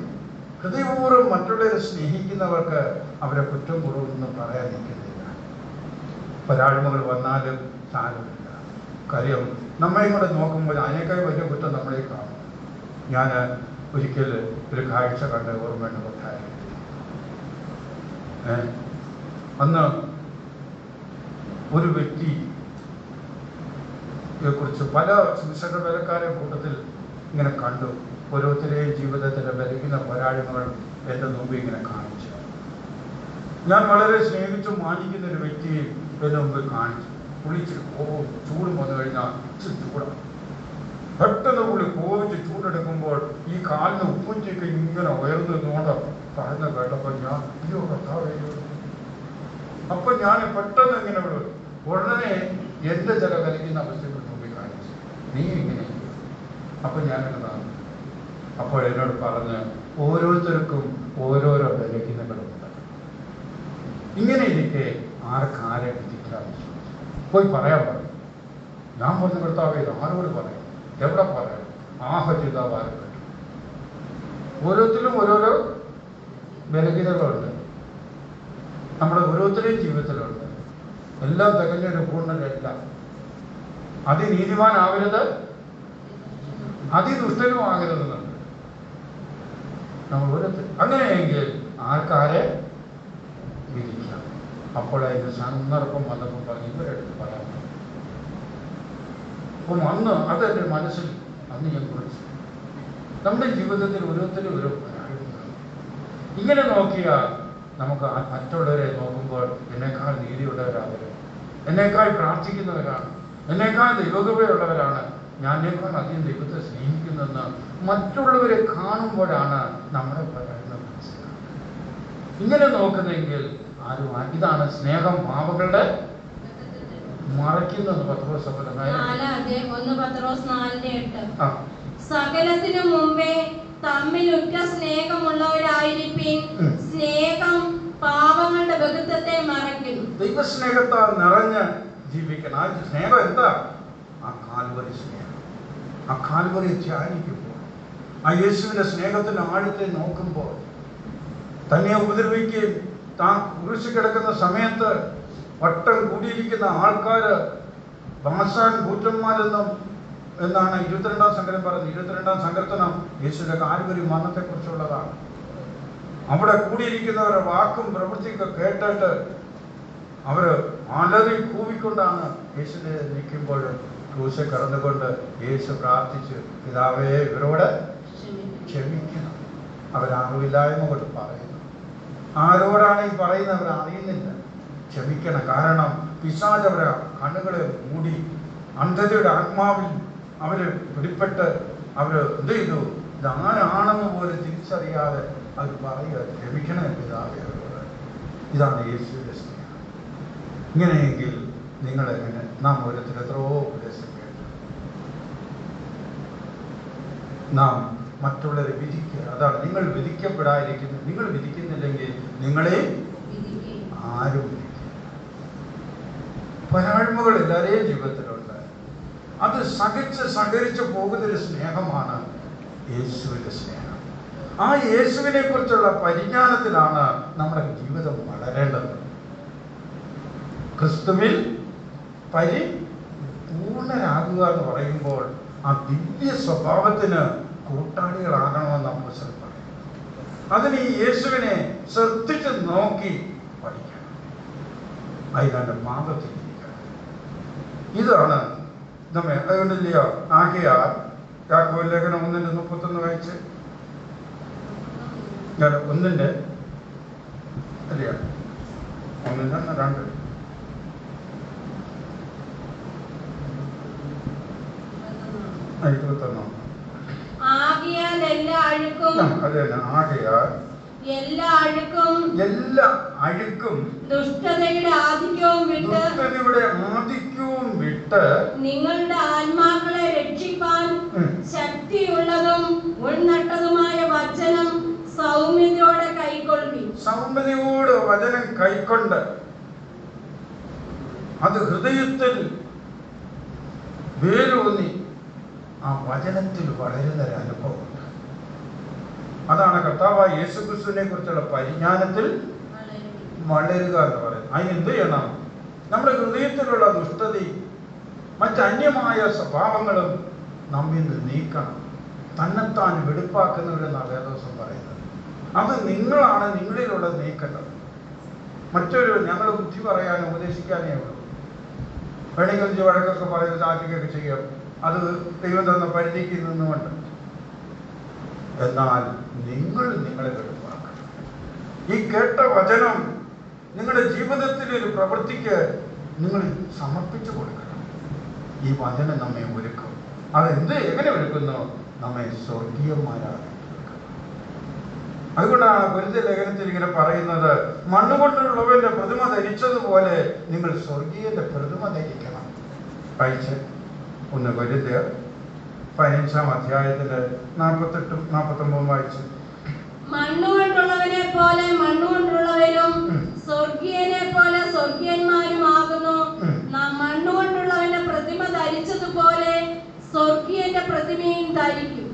ഹൃദയപൂർവ്വം മറ്റുള്ളവരെ സ്നേഹിക്കുന്നവർക്ക് അവരെ കുറ്റം കുറവൊന്നും പറയാൻ നിൽക്കുന്നില്ല. പരാഴ്മകൾ വന്നാലും സാരമില്ല. കാര്യം നമ്മളെയും കൂടെ നോക്കുമ്പോൾ അതിനേക്കാൾ വലിയ കുറ്റം നമ്മളെ കാണും. ഞാൻ ഒരിക്കൽ ഒരു കാഴ്ച കണ്ട് ഓർമ്മയുണ്ട്. കൊട്ടാരം അന്ന് ഒരു വ്യക്തിയെ കുറിച്ച് പല സുവിശേഷ വേലക്കാരെ കൂട്ടത്തിൽ ഇങ്ങനെ കണ്ടു. ഓരോരുത്തരെയും ജീവിതത്തിൻ്റെ ബലഹീന പോരായ്മകൾ എൻ്റെ മുമ്പ് ഇങ്ങനെ കാണിച്ചു. ഞാൻ വളരെ സ്നേഹിച്ചും മാനിക്കുന്ന ഒരു വ്യക്തിയെ എൻ്റെ മുമ്പിൽ കാണിച്ചു. പുള്ളിച്ചിട്ട് ചൂട് വന്നു കഴിഞ്ഞാൽ ഇച്ചിരി ചൂടാണ്. പെട്ടെന്ന് പുള്ളി കോവിച്ച് ചൂടെടുക്കുമ്പോൾ ഈ കാലിന് ഉപ്പുഞ്ചൊക്കെ ഇങ്ങനെ ഉയർന്നു നിന്നുകൊണ്ട് പറഞ്ഞ കേട്ടപ്പോൾ ഞാൻ അയ്യോ കർത്താവേ. അപ്പം ഞാൻ പെട്ടെന്ന് ഇങ്ങനെ ഉടനെ എൻ്റെ ചില കലിക്കുന്ന അവസ്ഥകൾ മുമ്പിൽ കാണിച്ചു, നീ ഇങ്ങനെ. അപ്പം ഞാനെന്നതാണ്. അപ്പോൾ എന്നോട് പറഞ്ഞ് ഓരോരുത്തർക്കും ഓരോരോ ബലഹീനതകളുണ്ട്. ഇങ്ങനെ ഇരിക്കെ ആർക്കാരെ വിധിക്കാൻ പോയി പറയാൻ പറയും. ഞാൻ പറഞ്ഞ കർത്താവേ ആരോട് പറയാം, എവിടെ പറയാം? ആഹജിതാവ് ആരും പറ്റും. ഓരോരുത്തരും ഓരോരോ ബലഹീനതകളുണ്ട്. നമ്മുടെ ഓരോരുത്തരുടെയും ജീവിതത്തിലുണ്ട്. എല്ലാം തികഞ്ഞൊരു പൂർണ്ണരല്ല. അതിനീതിമാനാവരുത്, അതിദുഷ്ടനും ആകരുതെന്നുണ്ട് നമ്മൾ ഓരോരുത്തർ. അങ്ങനെയെങ്കിൽ ആർക്കാരെ വിധിക്കാം. അപ്പോൾ അതിന് സന്ദർഭം വന്നപ്പോൾ പറഞ്ഞ് ഇവരെടുത്ത് പറയാൻ. അപ്പം അന്ന് അതെൻ്റെ മനസ്സിൽ അന്ന് ഞാൻ കുറിച്ചു. നമ്മുടെ ജീവിതത്തിൽ ഓരോരുത്തരും ഓരോ പരാജയങ്ങളാണ്. ഇങ്ങനെ നോക്കിയാൽ നമുക്ക് മറ്റുള്ളവരെ നോക്കുമ്പോൾ എന്നേക്കാൾ നീതിയുള്ളവരാണ്, എന്നേക്കാൾ പ്രാർത്ഥിക്കുന്നവരാണ്, എന്നേക്കാൾ ദൈവകൃപയുള്ളവരാണ്, ഞാനേക്കാൾ അധികം ദൈവത്തെ സ്നേഹിക്കുന്നതെന്ന് മറ്റുള്ളവരെ കാണുമ്പോഴാണ് നമ്മുടെ പരാജയം മനസ്സിലാക്കുന്നത്. ഇങ്ങനെ നോക്കുന്നെങ്കിൽ ആരും ഇതാണ് സ്നേഹം പാപങ്ങളുടെ മറയ്ക്കുന്നത്. പത്രോസ് 1 സകലത്തിനു മുമ്പേ തമ്മിൽ ഉറ്റ സ്നേഹമുള്ളവരായിരിപ്പിൻ. സ്നേഹം പാപങ്ങളുടെ ബഹുത്വത്തെ മറയ്ക്കുന്നു. ദൈവസ്നേഹത്താൽ നിറഞ്ഞ് ജീവിക്കണം. ആ സ്നേഹം എന്താ? ആ കാൽവരി സ്നേഹം. ആ കാൽവരിയെ ധ്യാനിക്കുമ്പോൾ, ആ യേശുവിന്റെ സ്നേഹത്തിന്റെ ആഴത്തെ നോക്കുമ്പോൾ, തന്നെ ഉപദ്രവിക്കുകയും താൻ കുരിശിൽ കിടക്കുന്ന സമയത്ത് വട്ടം കൂടിയിരിക്കുന്ന ആൾക്കാര് ബാസാൻ കൂറ്റന്മാരെന്നും എന്നാണ് 22-ാം സങ്കരം പറയുന്നത്. 22-ാം സങ്കീർത്തനം യേശുവിന്റെ കാൽവരി മരണത്തെക്കുറിച്ചുള്ളതാണ്. അവിടെ കൂടിയിരിക്കുന്നവരുടെ വാക്കും പ്രവൃത്തിയൊക്കെ കേട്ടിട്ട് അവര് അലറി കൂവിക്കൊണ്ടാണ് യേശുവിനെ നിൽക്കുമ്പോഴും ക്രൂശിൽ കടന്നുകൊണ്ട് യേശു പ്രാർത്ഥിച്ചു, പിതാവേ ഇവരോട് ക്ഷമിക്കണം, അവരറിവില്ലായ്മ കൊണ്ട് പറയുന്നു. ആരോടാണ് ഈ പറയുന്നത്? അവർ അറിയുന്നില്ല. ക്ഷമിക്കണം. കാരണം പിശാച് അവരെ കണ്ണുകളെ മൂടി അന്ധതയുടെ ആത്മാവിൽ അവര് പിടിപ്പെട്ട് അവര് എന്ത് ചെയ്തു? ഇതാരാണെന്ന് പോലും തിരിച്ചറിയാതെ അവർ പറയുക, ക്ഷമിക്കണേ പിതാവേ അവരോട്. ഇതാണ് യേശുവിന്റെ സ്നേഹം. ഇങ്ങനെയെങ്കിൽ നിങ്ങളെങ്ങനെ നാം ഓരോരുത്തർ എത്രയോ ഉപദേശം കേട്ടു. നാം മറ്റുള്ളവരെ വിധിക്കുക. അതാണ് നിങ്ങൾ വിധിക്കപ്പെടാതിരിക്കുന്നു. നിങ്ങൾ വിധിക്കുന്നില്ലെങ്കിൽ നിങ്ങളെ ആരും വിധിക്കില്ല. പരാഴ്മകൾ എല്ലാവരെയും ജീവിതത്തിലുണ്ട്. അത് സഹിച്ച് സഹകരിച്ച് പോകുന്നൊരു സ്നേഹമാണ് യേശുവിൻ്റെ സ്നേഹം. ആ യേശുവിനെ കുറിച്ചുള്ള പരിജ്ഞാനത്തിലാണ് നമ്മുടെ ജീവിതം വളരേണ്ടത്. ക്രിസ്തുവിൽ പരിപൂർണരാകുക എന്ന് പറയുമ്പോൾ ആ ദിവ്യ സ്വഭാവത്തിന് കൂട്ടാളികളാകണമെന്ന് അപ്പോസ്തലൻ പറയും. അതിന് ഈ യേശുവിനെ ശ്രദ്ധിച്ച് നോക്കി പഠിക്കണം, അതിനെ പാപത്തിൽ ഇരിക്കണം. ഇതാണ് നമ്മെ. അതുകൊണ്ടില്ലയോ ആകയാൽ യാക്കോബ് ലേഖനം 1:31 വായിച്ച്, 1:2 21. ആകയാൽ എല്ലാ അഴുക്കും എല്ലാ അഴുക്കും ദുഷ്ടതയുടെ ആധിക്യവും വിട്ട് നിങ്ങളുടെ ആത്മാക്കളെ രക്ഷിപ്പാൻ ശക്തിയുള്ളതും ഉൾനട്ടതുമായ വചനം സൗമ്യതയോടെ കൈക്കൊള്ളുവിൻ. സൗമ്യതയോടെ വചനം കൈക്കൊണ്ട് അത് ഹൃദയത്തിൽ വേരൂന്നി ആ വചനത്തിൽ വളരുന്നൊരു അനുഭവമുണ്ട്. അതാണ് കർത്താവായ യേശുക്രിസ്തുവിനെ കുറിച്ചുള്ള പരിജ്ഞാനത്തിൽ വളരുക എന്ന് പറയുന്നത്. അതിന് എന്ത് ചെയ്യണം? നമ്മുടെ ഹൃദയത്തിലുള്ള ദുഷ്ടതയും മറ്റന്യമായ സ്വഭാവങ്ങളും നമ്മിൽ നിന്ന് നീക്കണം. തന്നെത്താൻ വെടുപ്പാക്കുന്നവരെന്നാണ് വേദോസം പറയുന്നത്. അത് നിങ്ങളാണ് നിങ്ങളിലുള്ളത് നീക്കേണ്ടത്. മറ്റൊരു ഞങ്ങൾ ബുദ്ധി പറയാനോ ഉപദേശിക്കാനേ ഉള്ളൂ. വേണമെങ്കിൽ വഴക്കൊക്കെ പറയുന്നത് ചാറ്റിക്കൊക്കെ ചെയ്യാം, അത് ദൈവം തന്ന പരിധിക്ക് നിന്നുകൊണ്ട്. എന്നാൽ നിങ്ങൾ നിങ്ങളെ വെടുപ്പാക്കണം. ഈ കേട്ട വചനം നിങ്ങളുടെ ജീവിതത്തിലെ ഒരു പ്രവൃത്തിക്ക് നിങ്ങൾ സമർപ്പിച്ചു കൊടുക്കണം. ഈ വചനം നമ്മെ ഒരുക്കും. അതെന്ത് എങ്ങനെ ഒരുക്കുന്നു? നമ്മെ സ്വർഗീയന്മാരാണ്. അതുകൊണ്ടാണ് കൊരിന്ത്യർ ലേഖനത്തിൽ ഇങ്ങനെ പറയുന്നത്, മണ്ണുകൊണ്ടുള്ളവന്റെ പ്രതിമ ധരിച്ചതുപോലെ നിങ്ങൾ സ്വർഗീയന്റെ പ്രതിമ ധരിക്കണം. വായിച്ച് 1 കൊരിന്ത്യർ 15-ാം അധ്യായത്തില് 48-49 വായിച്ചു. മണ്ണുകൊണ്ടുള്ളവനെ പോലെ മണ്ണുകൊണ്ടുള്ളവരും സ്വർഗീയനെ പോലെ സ്വർഗീയന്മാരുമാകുന്നു. നാം മണ്ണുകൊണ്ടുള്ളവന്റെ പ്രതിമ ധരിച്ചതുപോലെ സ്വർഗീയന്റെ പ്രതിമയും ധരിക്കും.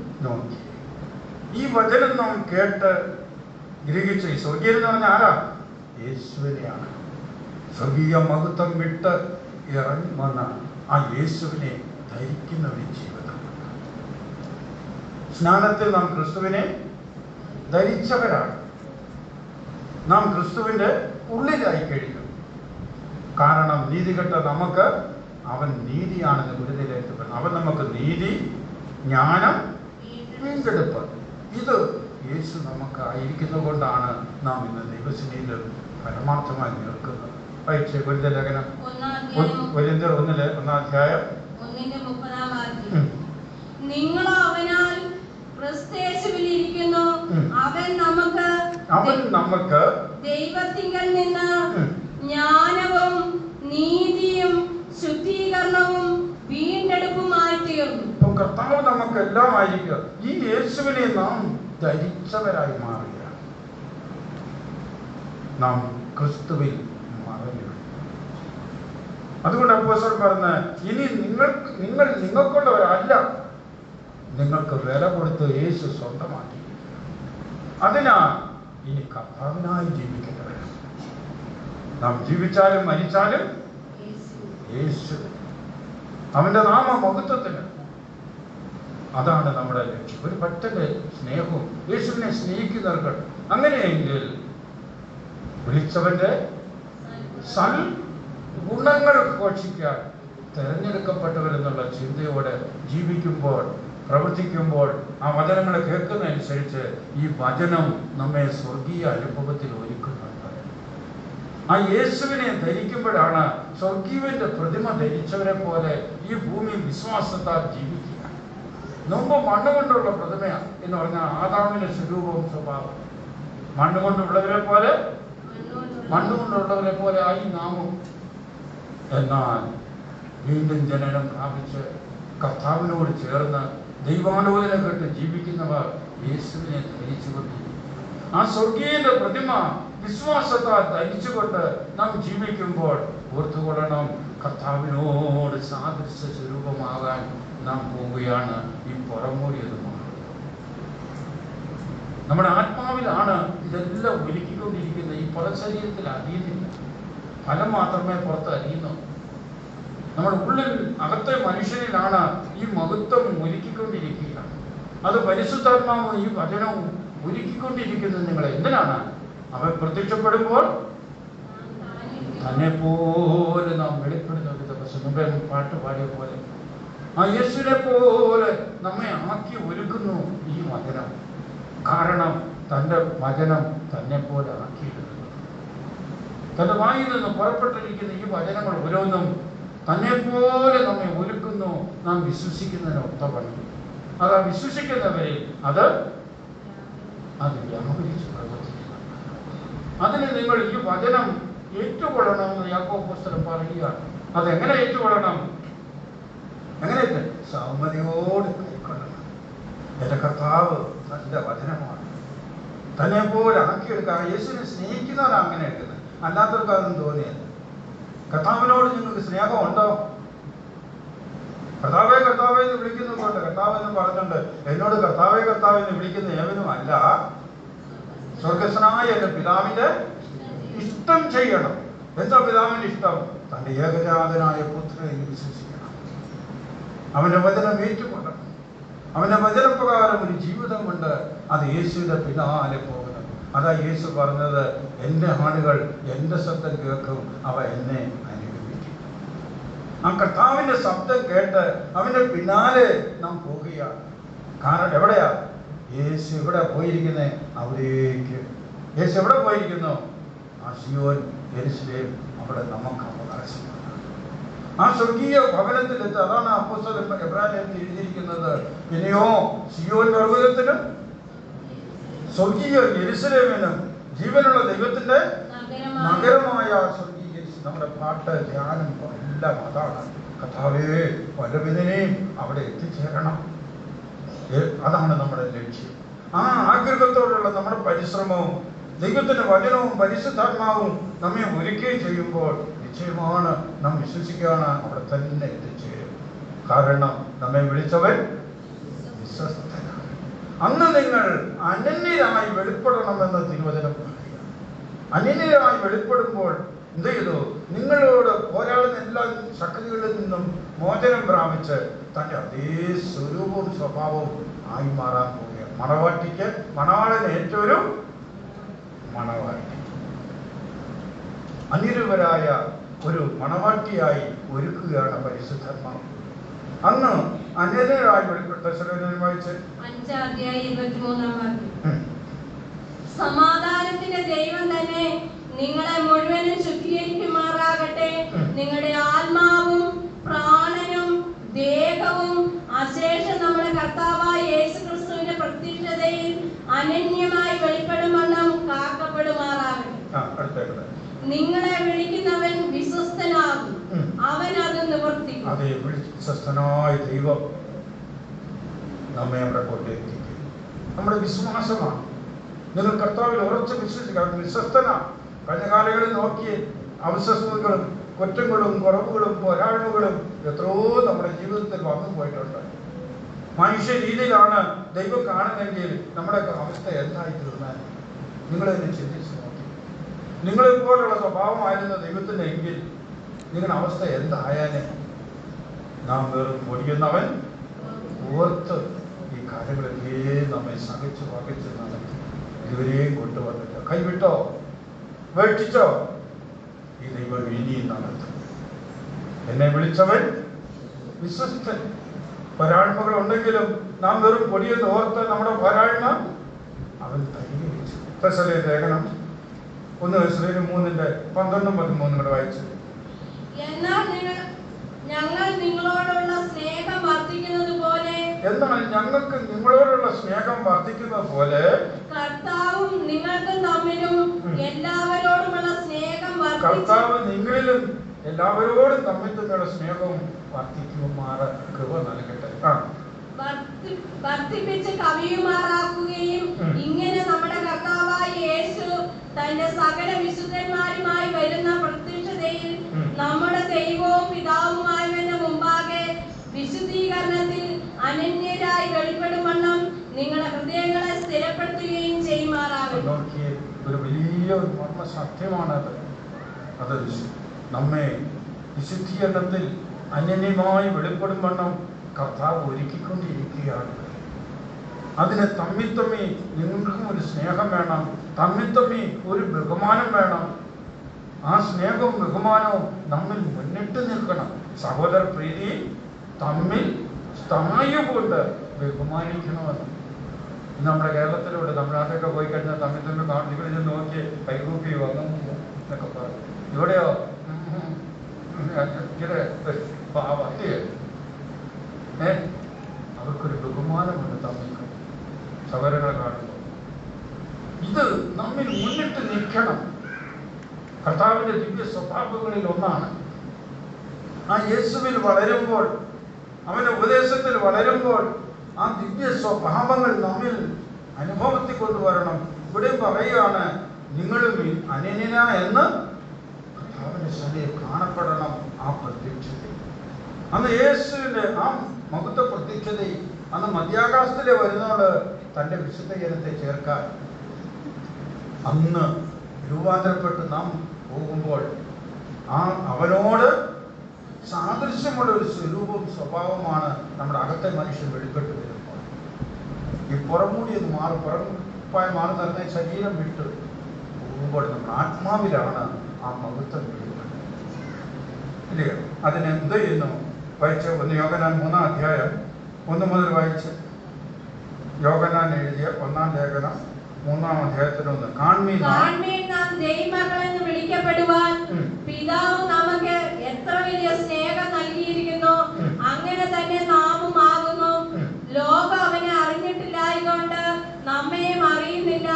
ഈ വചനം നാം കേട്ട് ഗ്രഹിച്ചു. ഈ സ്വർഗീയൻ എന്ന് പറഞ്ഞാൽ ആരാ? യേശുവിനെയാണ്. സ്വർഗീയ മഹത്വം വിട്ട് ഇറങ്ങി വന്ന ആ യേശുവിനെ ധരിക്കുന്ന ഒരു ജീവിതം. സ്നാനത്തിൽ നാം ക്രിസ്തുവിനെ ധരിച്ചവരാണ്. നാം ക്രിസ്തുവിന്റെ ഉള്ളിലായി കഴിഞ്ഞു. കാരണം നീതികെട്ട നമുക്ക് അവൻ നീതിയാണെന്ന് ഗുരുതിയിലേക്ക് പറഞ്ഞു. അവൻ നമുക്ക് നീതി, ജ്ഞാനം, വീണ്ടെടുപ്പ്, ഇത് യേശു നമുക്ക് ആയിരിക്കുന്നത് കൊണ്ടാണ് നാം ഇന്ന് ദൈവസന്നിധിയിൽ പരമാർത്ഥമായി നിൽക്കുന്നത്. വായിച്ചേ കൊരിന്ത്യർ ലേഖനം 1-1 അധ്യായം 1:30. നിങ്ങൾ അവനാൽ ക്രിസ്തുയേശുവിലിരിക്കുന്നു. അവൻ നമുക്ക് ദൈവത്തിങ്കൽ നിന്ന് ജ്ഞാനവും നീതിയും ശുദ്ധീകരണവും വീണ്ടെടുപ്പുമായി തീർന്നു. കർത്താവ് നമുക്ക് എല്ലാം ആയിരിക്കുക. ഈ യേശുവിനെ നാം ധരിച്ചവരായി മാറുകയാണ്. നാം ക്രിസ്തുവിൽ മറഞ്ഞു. അതുകൊണ്ട് അപ്പോസ്തലൻ പറഞ്ഞ, ഇനി നിങ്ങൾക്കുള്ളവരല്ല, നിങ്ങൾക്ക് വില കൊടുത്ത് യേശു സ്വന്തമാക്കി. അതിനാൽ ഇനി കർത്താവിനായി ജീവിക്കേണ്ടവരാണ്. നാം ജീവിച്ചാലും മരിച്ചാലും യേശു, അവന്റെ നാമ മഹത്വത്തിന്. അതാണ് നമ്മുടെ ലക്ഷ്യം. ഒരു പറ്റന്റെ സ്നേഹവും യേശുവിനെ സ്നേഹിക്കുന്നവർക്ക്. അങ്ങനെയെങ്കിൽ വിളിച്ചവന്റെ സൽ ഗുണങ്ങൾ ഘോഷിക്കാൻ തെരഞ്ഞെടുക്കപ്പെട്ടവരെന്നുള്ള ചിന്തയോടെ ജീവിക്കുമ്പോൾ, പ്രവർത്തിക്കുമ്പോൾ, ആ വചനങ്ങളെ കേൾക്കുന്നതനുസരിച്ച് ഈ വചനം നമ്മെ സ്വർഗീയ അനുഭവത്തിൽ ഒരുക്കുന്നുണ്ട്. ആ യേശുവിനെ ധരിക്കുമ്പോഴാണ് സ്വർഗീയന്റെ പ്രതിമ ധരിച്ചവരെ പോലെ ഈ ഭൂമി വിശ്വാസത്താൽ ജീവിക്കുക. മുമ്പ് മണ്ണുകൊണ്ടുള്ള പ്രതിമ എന്ന് പറഞ്ഞാൽ ആദാമിന്റെ സ്വരൂപവും സ്വഭാവം. മണ്ണുകൊണ്ടുള്ളവരെ പോലെ ആയി നാമും. എന്നാൽ വീണ്ടും ജനനം പ്രാപിച്ച് കർത്താവിനോട് ചേർന്ന് ദൈവാലോചന കേട്ട് ജീവിക്കുന്നവർ യേശുവിനെ ധരിച്ചുകൊണ്ടിരിക്കും. ആ സ്വർഗീയന്റെ പ്രതിമ വിശ്വാസത്താൽ ധരിച്ചുകൊണ്ട് നാം ജീവിക്കുമ്പോൾ ഓർത്തുകൊള്ളണം, കർത്താവിനോട് സാദൃശ്യ സ്വരൂപമാകാൻ നാം പോവുകയാണ്. ഈ പുറമൂടിയത് മാറും. നമ്മുടെ ആത്മാവിലാണ് ഇതെല്ലാം ഒരുക്കിക്കൊണ്ടിരിക്കുന്നത്. ഈ പുറശരീരത്തിൽ അറിയുന്നില്ല, ഫലം മാത്രമേ പുറത്ത് അറിയുന്നുള്ളൂ. നമ്മുടെ ഉള്ളിൽ അകത്തെ മനുഷ്യനിലാണ് ഈ മഹത്വം ഒരുക്കിക്കൊണ്ടിരിക്കുക. അത് പരിശുദ്ധാത്മാവും ഈ വചനവും ഒരുക്കിക്കൊണ്ടിരിക്കുന്നത് നിങ്ങളെ എന്തിനാണ്? അവൻ പ്രത്യക്ഷപ്പെടുമ്പോൾ തന്നെ പോലെ നാം വെളിപ്പെടുന്ന ഒരു ദിവസം. മുമ്പേ പാട്ട് പാടിയ പോലെ ആ യേശുവിനെ പോലെ നമ്മെ ആക്കി ഒരുക്കുന്നു ഈ വചനം. കാരണം തൻ്റെ വചനം തന്നെ പോലെ ആക്കിയിടുന്നു. തൻ്റെ വായിൽ നിന്ന് പുറപ്പെട്ടിരിക്കുന്ന ഈ വചനങ്ങൾ ഓരോന്നും തന്നെ പോലെ നമ്മെ ഒരുക്കുന്നു. നാം വിശ്വസിക്കുന്നതിന് ഒത്തവണ്ണം അതാ വിശ്വസിക്കുന്നവരെ അത് വ്യാപരിച്ച് പ്രവർത്തിക്കുന്നു. അതിന് നിങ്ങൾ ഈ വചനം ഏറ്റുകൊള്ളണമെന്ന് യാക്കോബ് പുസ്തകം പറയുകയാണ്. അതെങ്ങനെ ഏറ്റുകൊള്ളണം? എങ്ങനെ? സൗമ്യതയോട് കൈക്കൊള്ളണം. എൻ്റെ കർത്താവ് തൻ്റെ വചനമാണ്. തന്നെ പോലെ ആക്കിയെടുക്കുക. യേശുവിനെ സ്നേഹിക്കുന്നവരാണ് അങ്ങനെ എടുക്കുന്നത്, അല്ലാത്തവർക്ക് അതൊന്നും തോന്നിയല്ല. കർത്താവിനോട് നിങ്ങൾക്ക് സ്നേഹമുണ്ടോ? കർത്താവേ കർത്താവേ എന്ന് വിളിക്കുന്നുണ്ട്. കർത്താവ് എന്ന് പറഞ്ഞിട്ടുണ്ട്, എന്നോട് കർത്താവേ കർത്താവേ എന്ന് വിളിക്കുന്ന ഏവനും അല്ല, സ്വർഗസ്വനായ എൻ്റെ പിതാവിൻ്റെ ഇഷ്ടം ചെയ്യണം. എന്താ പിതാവിൻ്റെ ഇഷ്ടം? തൻ്റെ ഏകജാതനായ പുത്രനെ വിശ്വസിക്കണം, അവൻ്റെ വചനം ഏറ്റുകൊള്ളണം, അവൻ്റെ വചനപ്രകാരം ഒരു ജീവിതം കൊണ്ട് അത് യേശുവിൻ്റെ പിന്നാലെ പോകുന്നത്. അതാ യേശു പറഞ്ഞത്, എൻ്റെ ആളുകൾ എൻ്റെ ശബ്ദം കേൾക്കും, അവ എന്നെ അനുഗമിക്കും. ആ കർത്താവിൻ്റെ ശബ്ദം കേട്ട് അവൻ്റെ പിന്നാലെ നാം പോകുകയാണ്. കാരണം എവിടെയാ യേശു എവിടെ പോയിരിക്കുന്നത്? അവിടേക്ക്. യേശു എവിടെ പോയിരിക്കുന്നു? ആ സിയോൻ യെരൂശലേം, അവിടെ നമുക്ക് അവകാശമാണ്. ആ സ്വർഗീയ ഭവനത്തിലെത്തി. അതാണ് അപ്പോസ്തലൻ എബ്രായത്തിൽ എഴുതിയിരിക്കുന്നത്, ഇനിയോ സിയോൻ പർവ്വതത്തിനും സ്വർഗീയ യെരൂശലേമിനും ജീവനുള്ള ദൈവത്തിന്റെ നഗരമായ സ്വർഗീയ നമ്മുടെ പാട്ട് ധ്യാനം എല്ലാം അതാണ്. കർത്താവേ പലവിധനെയും അവിടെ എത്തിച്ചേരണം. അതാണ് നമ്മുടെ ലക്ഷ്യം. ആ ആഗ്രഹത്തോടുള്ള നമ്മുടെ പരിശ്രമവും ദൈവത്തിന്റെ വചനവും പരിശുദ്ധാത്മാവും നമ്മെ ഒരുക്കുകയും ചെയ്യുമ്പോൾ നിശ്ചയമാണ് നാം വിശ്വസിക്കുകയാണ് അവിടെ തന്നെ എത്തിച്ചേരും. കാരണം നമ്മെ വിളിച്ചവൻ വിശ്വസ്തനാണ്. അന്ന് നിങ്ങൾ അനന്യരായി വെളിപ്പെടണമെന്ന് തിരുവചനം പറയുക. അനന്യരായി വെളിപ്പെടുമ്പോൾ എന്ത് ചെയ്തു? നിങ്ങളോട് പോരാടുന്ന എല്ലാ ശക്തികളിൽ നിന്നും മോചനം പ്രാപിച്ച് തൻ്റെ അതേ സ്വരൂപവും സ്വഭാവവും ആയി മാറാൻ പോവുകയാണ്. മണവാട്ടിക്ക് മണവാളന് ഏറ്റവും മണവാട്ടി അനിരുവരായ ഒരു മണവാട്ടിയായി ഒരുക്കുകയാണ് പരിശുദ്ധാത്മാവ്. അന്ന് അന്യരായി വെളിപ്പെട്ട വായിച്ച് 5:23 സമാധാനത്തിന്റെ ദൈവം തന്നെ നിങ്ങളെ മുഴുവനും ശുദ്ധീകരിക്കുമാറാകട്ടെ. നിങ്ങളുടെ ആത്മാവും പ്രാണനും ദേഹവും അശേഷം നമ്മുടെ കർത്താവായ യേശുക്രിസ്തുവിന്റെ പ്രത്യക്ഷതയിൽ അനന്യമായി വെളിപ്പെടുമെന്നും കാക്കപ്പെടുമാറാകട്ടെ. നിങ്ങളെ വിളിക്കുന്നവൻ വിശ്വസ്തനാകും, അവൻ അത് നിവർത്തിക്കും. അതെ, വിശ്വസ്തനായ ദൈവം നമ്മെ അവിടെ കൊണ്ടെത്തിക്കും. നമ്മുടെ വിശ്വാസമാണ്. നിങ്ങൾ കർത്താവിൽ ഉറച്ച് വിശ്വസിക്കുക. വിശ്വസ്തനാണ്. കഴിഞ്ഞ കാലങ്ങളിൽ നോക്കി അവിശ്വസ്തകളും കുറ്റങ്ങളും കുറവുകളും പോരായ്മകളും എത്രയോ നമ്മുടെ ജീവിതത്തിൽ വന്നു പോയിട്ടുണ്ട്. മനുഷ്യ രീതിയിലാണ് ദൈവം കാണുന്നെങ്കിൽ നമ്മുടെ അവസ്ഥ എന്തായി തീർന്നാൽ നിങ്ങളെന്നെ ചിന്തിച്ചു നോക്കി. നിങ്ങളെപ്പോലുള്ള സ്വഭാവമായിരുന്ന ദൈവത്തിൻ്റെ എങ്കിൽ നിങ്ങളുടെ അവസ്ഥ എന്തായാലും നാം വെറും പൊടിയുന്നവൻ ഓർത്ത് ഈ കാര്യങ്ങളൊക്കെ നമ്മെ സഹിച്ചു വഹിച്ച് നടത്തി ഇതുവരെയും കൊണ്ടുവന്നിട്ട് കൈവിട്ടോ ഉപേക്ഷിച്ചോ? ഈ ദൈവം ഇനിയും നടത്തും. എന്നെ വിളിച്ചവൻ വിശ്വസ്തൻ. പോരായ്മകൾ ഉണ്ടെങ്കിലും നാം വെറും പൊടിയെന്ന് ഓർത്ത് നമ്മുടെ പോരായ്മ അവൻ പരിഹരിച്ചു. തെസ്സലോനിക്കർ ലേഖനം 1:3-12-13 വായിച്ചു. എന്നാൽ ഞങ്ങൾ നിങ്ങളോടുള്ള സ്നേഹം വർദ്ധിക്കുന്നത് പോലെ കർത്താവും നിങ്ങൾക്കും തമ്മിലും എല്ലാവരോടുമുള്ള സ്നേഹം കർത്താവ് നിങ്ങളിലും എല്ലാവരോടും തമ്മിൽ തമ്മിലുള്ള സ്നേഹവും വർദ്ധിക്കുമാറ് കൃപ നൽകട്ടെ. വർദ്ധിപ്പിച്ച് കവിയുമാറാക്കുകയും ഇങ്ങനെ നമ്മുടെ കർത്താവായ യേശു തന്റെ സകല വിശുദ്ധന്മാരുമായി വരുന്ന പ്രത്യക്ഷതയിൽ നമ്മുടെ ദൈവവും പിതാവുമായവന്റെ മുമ്പാകെ വിശുദ്ധീകരണത്തിൽ അനന്യരായി വെളിപ്പെടുമെന്നും നിങ്ങളുടെ ഹൃദയങ്ങളെ സ്ഥിരപ്പെടുത്തുകയും നോക്കിയ ഒരു വലിയ ഒരു മർമ്മ സത്യമാണത്. അത് നമ്മെ വിശുദ്ധീകരണത്തിൽ അനന്യമായി വെളിപ്പെടും വണ്ണം കർത്താവ് ഒരുക്കിക്കൊണ്ടിരിക്കുകയാണ്. അതിന് തമ്മിൽ നിങ്ങൾക്കും ഒരു സ്നേഹം വേണം, തമ്മിൽ ഒരു ബഹുമാനം വേണം. ആ സ്നേഹവും ബഹുമാനവും നമ്മിൽ മുന്നിട്ട് നിൽക്കണം. സഹോദര പ്രീതി തമ്മിൽ സ്ഥായുകൊണ്ട് ബഹുമാനിക്കണമെന്ന്. നമ്മുടെ കേരളത്തിലൂടെ തമിഴ്നാട്ടിലൊക്കെ പോയി കഴിഞ്ഞാൽ തമ്മിൽ ഇവിടെ നോക്കി കൈകൂപ്പി വന്നില്ല എന്നൊക്കെ പറയും. ഇവിടെയോ അവർക്കൊരു ബഹുമാനമുണ്ട് തമ്മിൽ സഹോദരങ്ങളെ കാണുമ്പോൾ. ഇത് നമ്മിൽ മുന്നിട്ട് നിൽക്കണം. കർത്താവിന്റെ ദിവ്യ സ്വഭാവങ്ങളിൽ ഒന്നാണ്. ആ യേശുവിൽ വളരുമ്പോൾ, അവന്റെ ഉപദേശത്തിൽ വളരുമ്പോൾ ആ ദിവ്യ സ്വഭാവങ്ങൾ നമ്മിൽ അനുഭവത്തിൽ കൊണ്ടുവരണം. ഇവിടെ പറയുകയാണ്, നിങ്ങളും അനന്യന എന്ന് കർത്താവിന്റെ സന്നിധിയിൽ കാണപ്പെടണം. ആ പ്രത്യക്ഷത അന്ന് യേശുവിന്റെ ആ മഹത്വ പ്രത്യക്ഷത അന്ന് മധ്യാകാശത്തിലെ വരുന്നോട് തന്റെ വിശുദ്ധ ജനത്തെ ചേർക്കാൻ അന്ന് രൂപാന്തരപ്പെട്ട് നാം പോകുമ്പോൾ ആ അവനോട് സാദൃശ്യമുള്ള ഒരു സ്വരൂപവും സ്വഭാവമാണ് നമ്മുടെ അകത്തെ മനുഷ്യൻ വെളിപ്പെട്ട് വരുമ്പോൾ. ഈ പുറമൂടിയത് പുറപ്പായി മാറി തന്നെ ശരീരം വിട്ട് പോകുമ്പോൾ നമ്മുടെ ആത്മാവിലാണ് ആ മഹത്വം വെളിപ്പെടുന്നത്. ഇല്ലേ? അതിനെന്ത് ചെയ്യുന്നു? വായിച്ച് 1 യോഹന്നാൻ 3-ാം അധ്യായം 1 മുതൽ വായിച്ച്. യോഹന്നാൻ എഴുതിയ 1-ാം ലേഖനം 3-ാം അധ്യായത്തിലൊന്ന്. കാൺമീൻ നാം ദൈവമക്കളെന്ന് വിളിക്കപ്പെടുവാൻ പിതാവ് നമുക്ക് എത്ര വലിയ സ്നേഹം നൽകിയിരിക്കുന്നു, അങ്ങനെ തന്നെ നാമും ആകുന്നു. ലോകം അവനെ അറിഞ്ഞിട്ടില്ലായതുകൊണ്ട് നമ്മയും അറിയുന്നില്ല.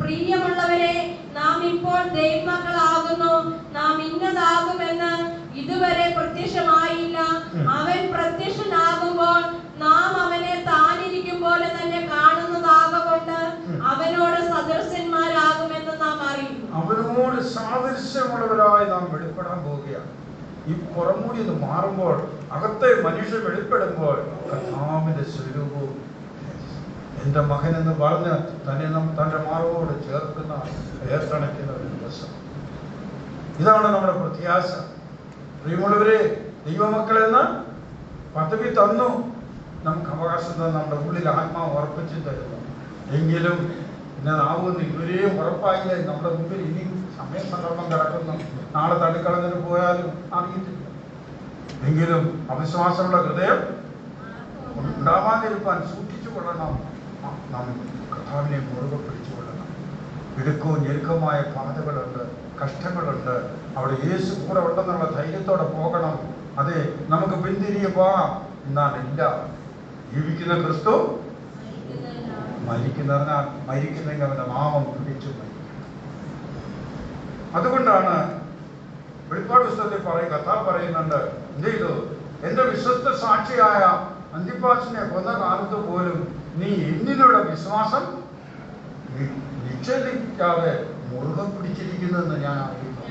പ്രിയമുള്ളവരെ, നാം ഇപ്പോൾ ദൈവമക്കളാകുന്നു. നാം ഇന്നതാകുമെന്ന് ഇതുവരെ പ്രത്യക്ഷമായില്ല. അവൻ പ്രത്യക്ഷനാകുമ്പോൾ നാം അവനെ താനിരിക്കും പോലെ തന്നെ കാണുന്നതാകൊണ്ട് അവനോട് സദൃശന്മാരാകുമെന്ന് നാം അറിയുന്നു. അവനോട് സാദൃശ്യമുള്ളവരായി നാം വെളിപ്പെടാൻ പോവുകയാണ്. ഈ പുറമൂടി ഇത് മാറുമ്പോൾ, അകത്തെ മനുഷ്യൻ വെളിപ്പെടുമ്പോൾ കർത്താവിന്റെ സ്വരൂപവും എന്റെ മകൻ എന്ന് പറഞ്ഞ് തന്നെ തന്റെ മാർവോട് ചേർക്കുന്ന ഏർത്തണയ്ക്കുന്ന ഒരു ദിവസം. ഇതാണ് നമ്മുടെ പ്രത്യാശ. പ്രിയമുള്ളവരെ, ദൈവമക്കളെന്ന് പദവി തന്നു, നമുക്ക് അവകാശം തന്നു, നമ്മുടെ ഉള്ളിൽ ആത്മാവ് ഉറപ്പിച്ചു തരുന്നു. എങ്കിലും ഇന്നതാവുമെന്ന് ഇതുവരെയും ഉറപ്പായില്ലേ. നമ്മുടെ മുമ്പിൽ ഇനി സമയ സന്ദർഭം കിടക്കുന്നു. നാളെ തള്ളിക്കളഞ്ഞിട്ട് പോയാലും അറിയത്തില്ല. എങ്കിലും അവിശ്വാസമുള്ള ഹൃദയം ഉണ്ടാവാതിരിക്കാൻ സൂക്ഷിച്ചു കൊള്ളണം. നാം കർത്താവിനെ മുറുകെ പിടിച്ചുകൊള്ളണം. ഇടുക്കവും ഞെരുക്കവുമായ പാതകളുണ്ട്, കഷ്ടങ്ങളുണ്ട്. അവിടെ യേശു കൂടെ ഉണ്ടെന്നുള്ള ധൈര്യത്തോടെ പോകണം. അതെ, നമുക്ക് പിന്തിരിയെ പോകാം. എന്നാലില്ല, ജീവിക്കുന്ന ക്രിസ്തു മരിക്കുന്നതിനാൽ മരിക്കുന്നെങ്കിൽ അവന്റെ നാമം പിടിച്ചു മരിക്കും. അതുകൊണ്ടാണ് വെളിപ്പാട് പുസ്തകത്തിൽ കർത്താവ് പറയുന്നുണ്ട്, എന്ത് ചെയ്തു? എന്റെ വിശ്വസ്ത സാക്ഷിയായ അന്തിപ്പാസിനെ കൊന്ന കാലത്ത് പോലും നീ എന്നിലുള്ള വിശ്വാസം നിഷേധിക്കാതെ മുറുകെ പിടിച്ചിരിക്കുന്നെന്ന് ഞാൻ അറിയുന്നു.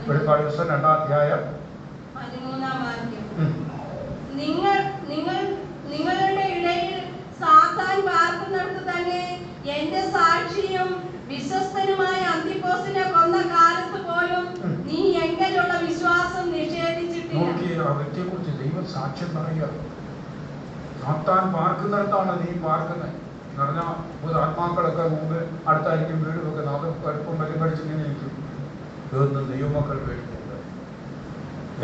വെളിപ്പാട് പുസ്തകം 2-ാം അധ്യായം 13-ാം വാക്യം. നിങ്ങളുടെ ഇടയിൽ സാത്താൻ പാർക്കുന്നിടത്ത് തന്നെ എന്റെ സാക്ഷിയും വിശ്വസ്തനുമായ അന്തിപ്പോസിനെ കൊന്ന കാലത്ത് പോലും നീ എങ്കിലുള്ള വിശ്വാസം നിഷേധിച്ചിട്ടില്ല. ആ വ്യക്തിയെ കുറിച്ച് ദൈവം സാക്ഷ്യം പറയുക. സാത്താൻ പാർക്കുന്നിടത്താണ് നീ പാർക്കുന്നത് എന്ന് പറഞ്ഞാൽ ആത്മാക്കളൊക്കെ മുമ്പ് അടുത്തായിരിക്കും വീട് വെക്കുന്നത്. അത് പലപ്പം വലിയ പഠിച്ചിങ്ങനെ ഇരിക്കും. ഇതൊന്നും ദൈവമക്കൾ വേണ്ടിയിട്ടുണ്ട്.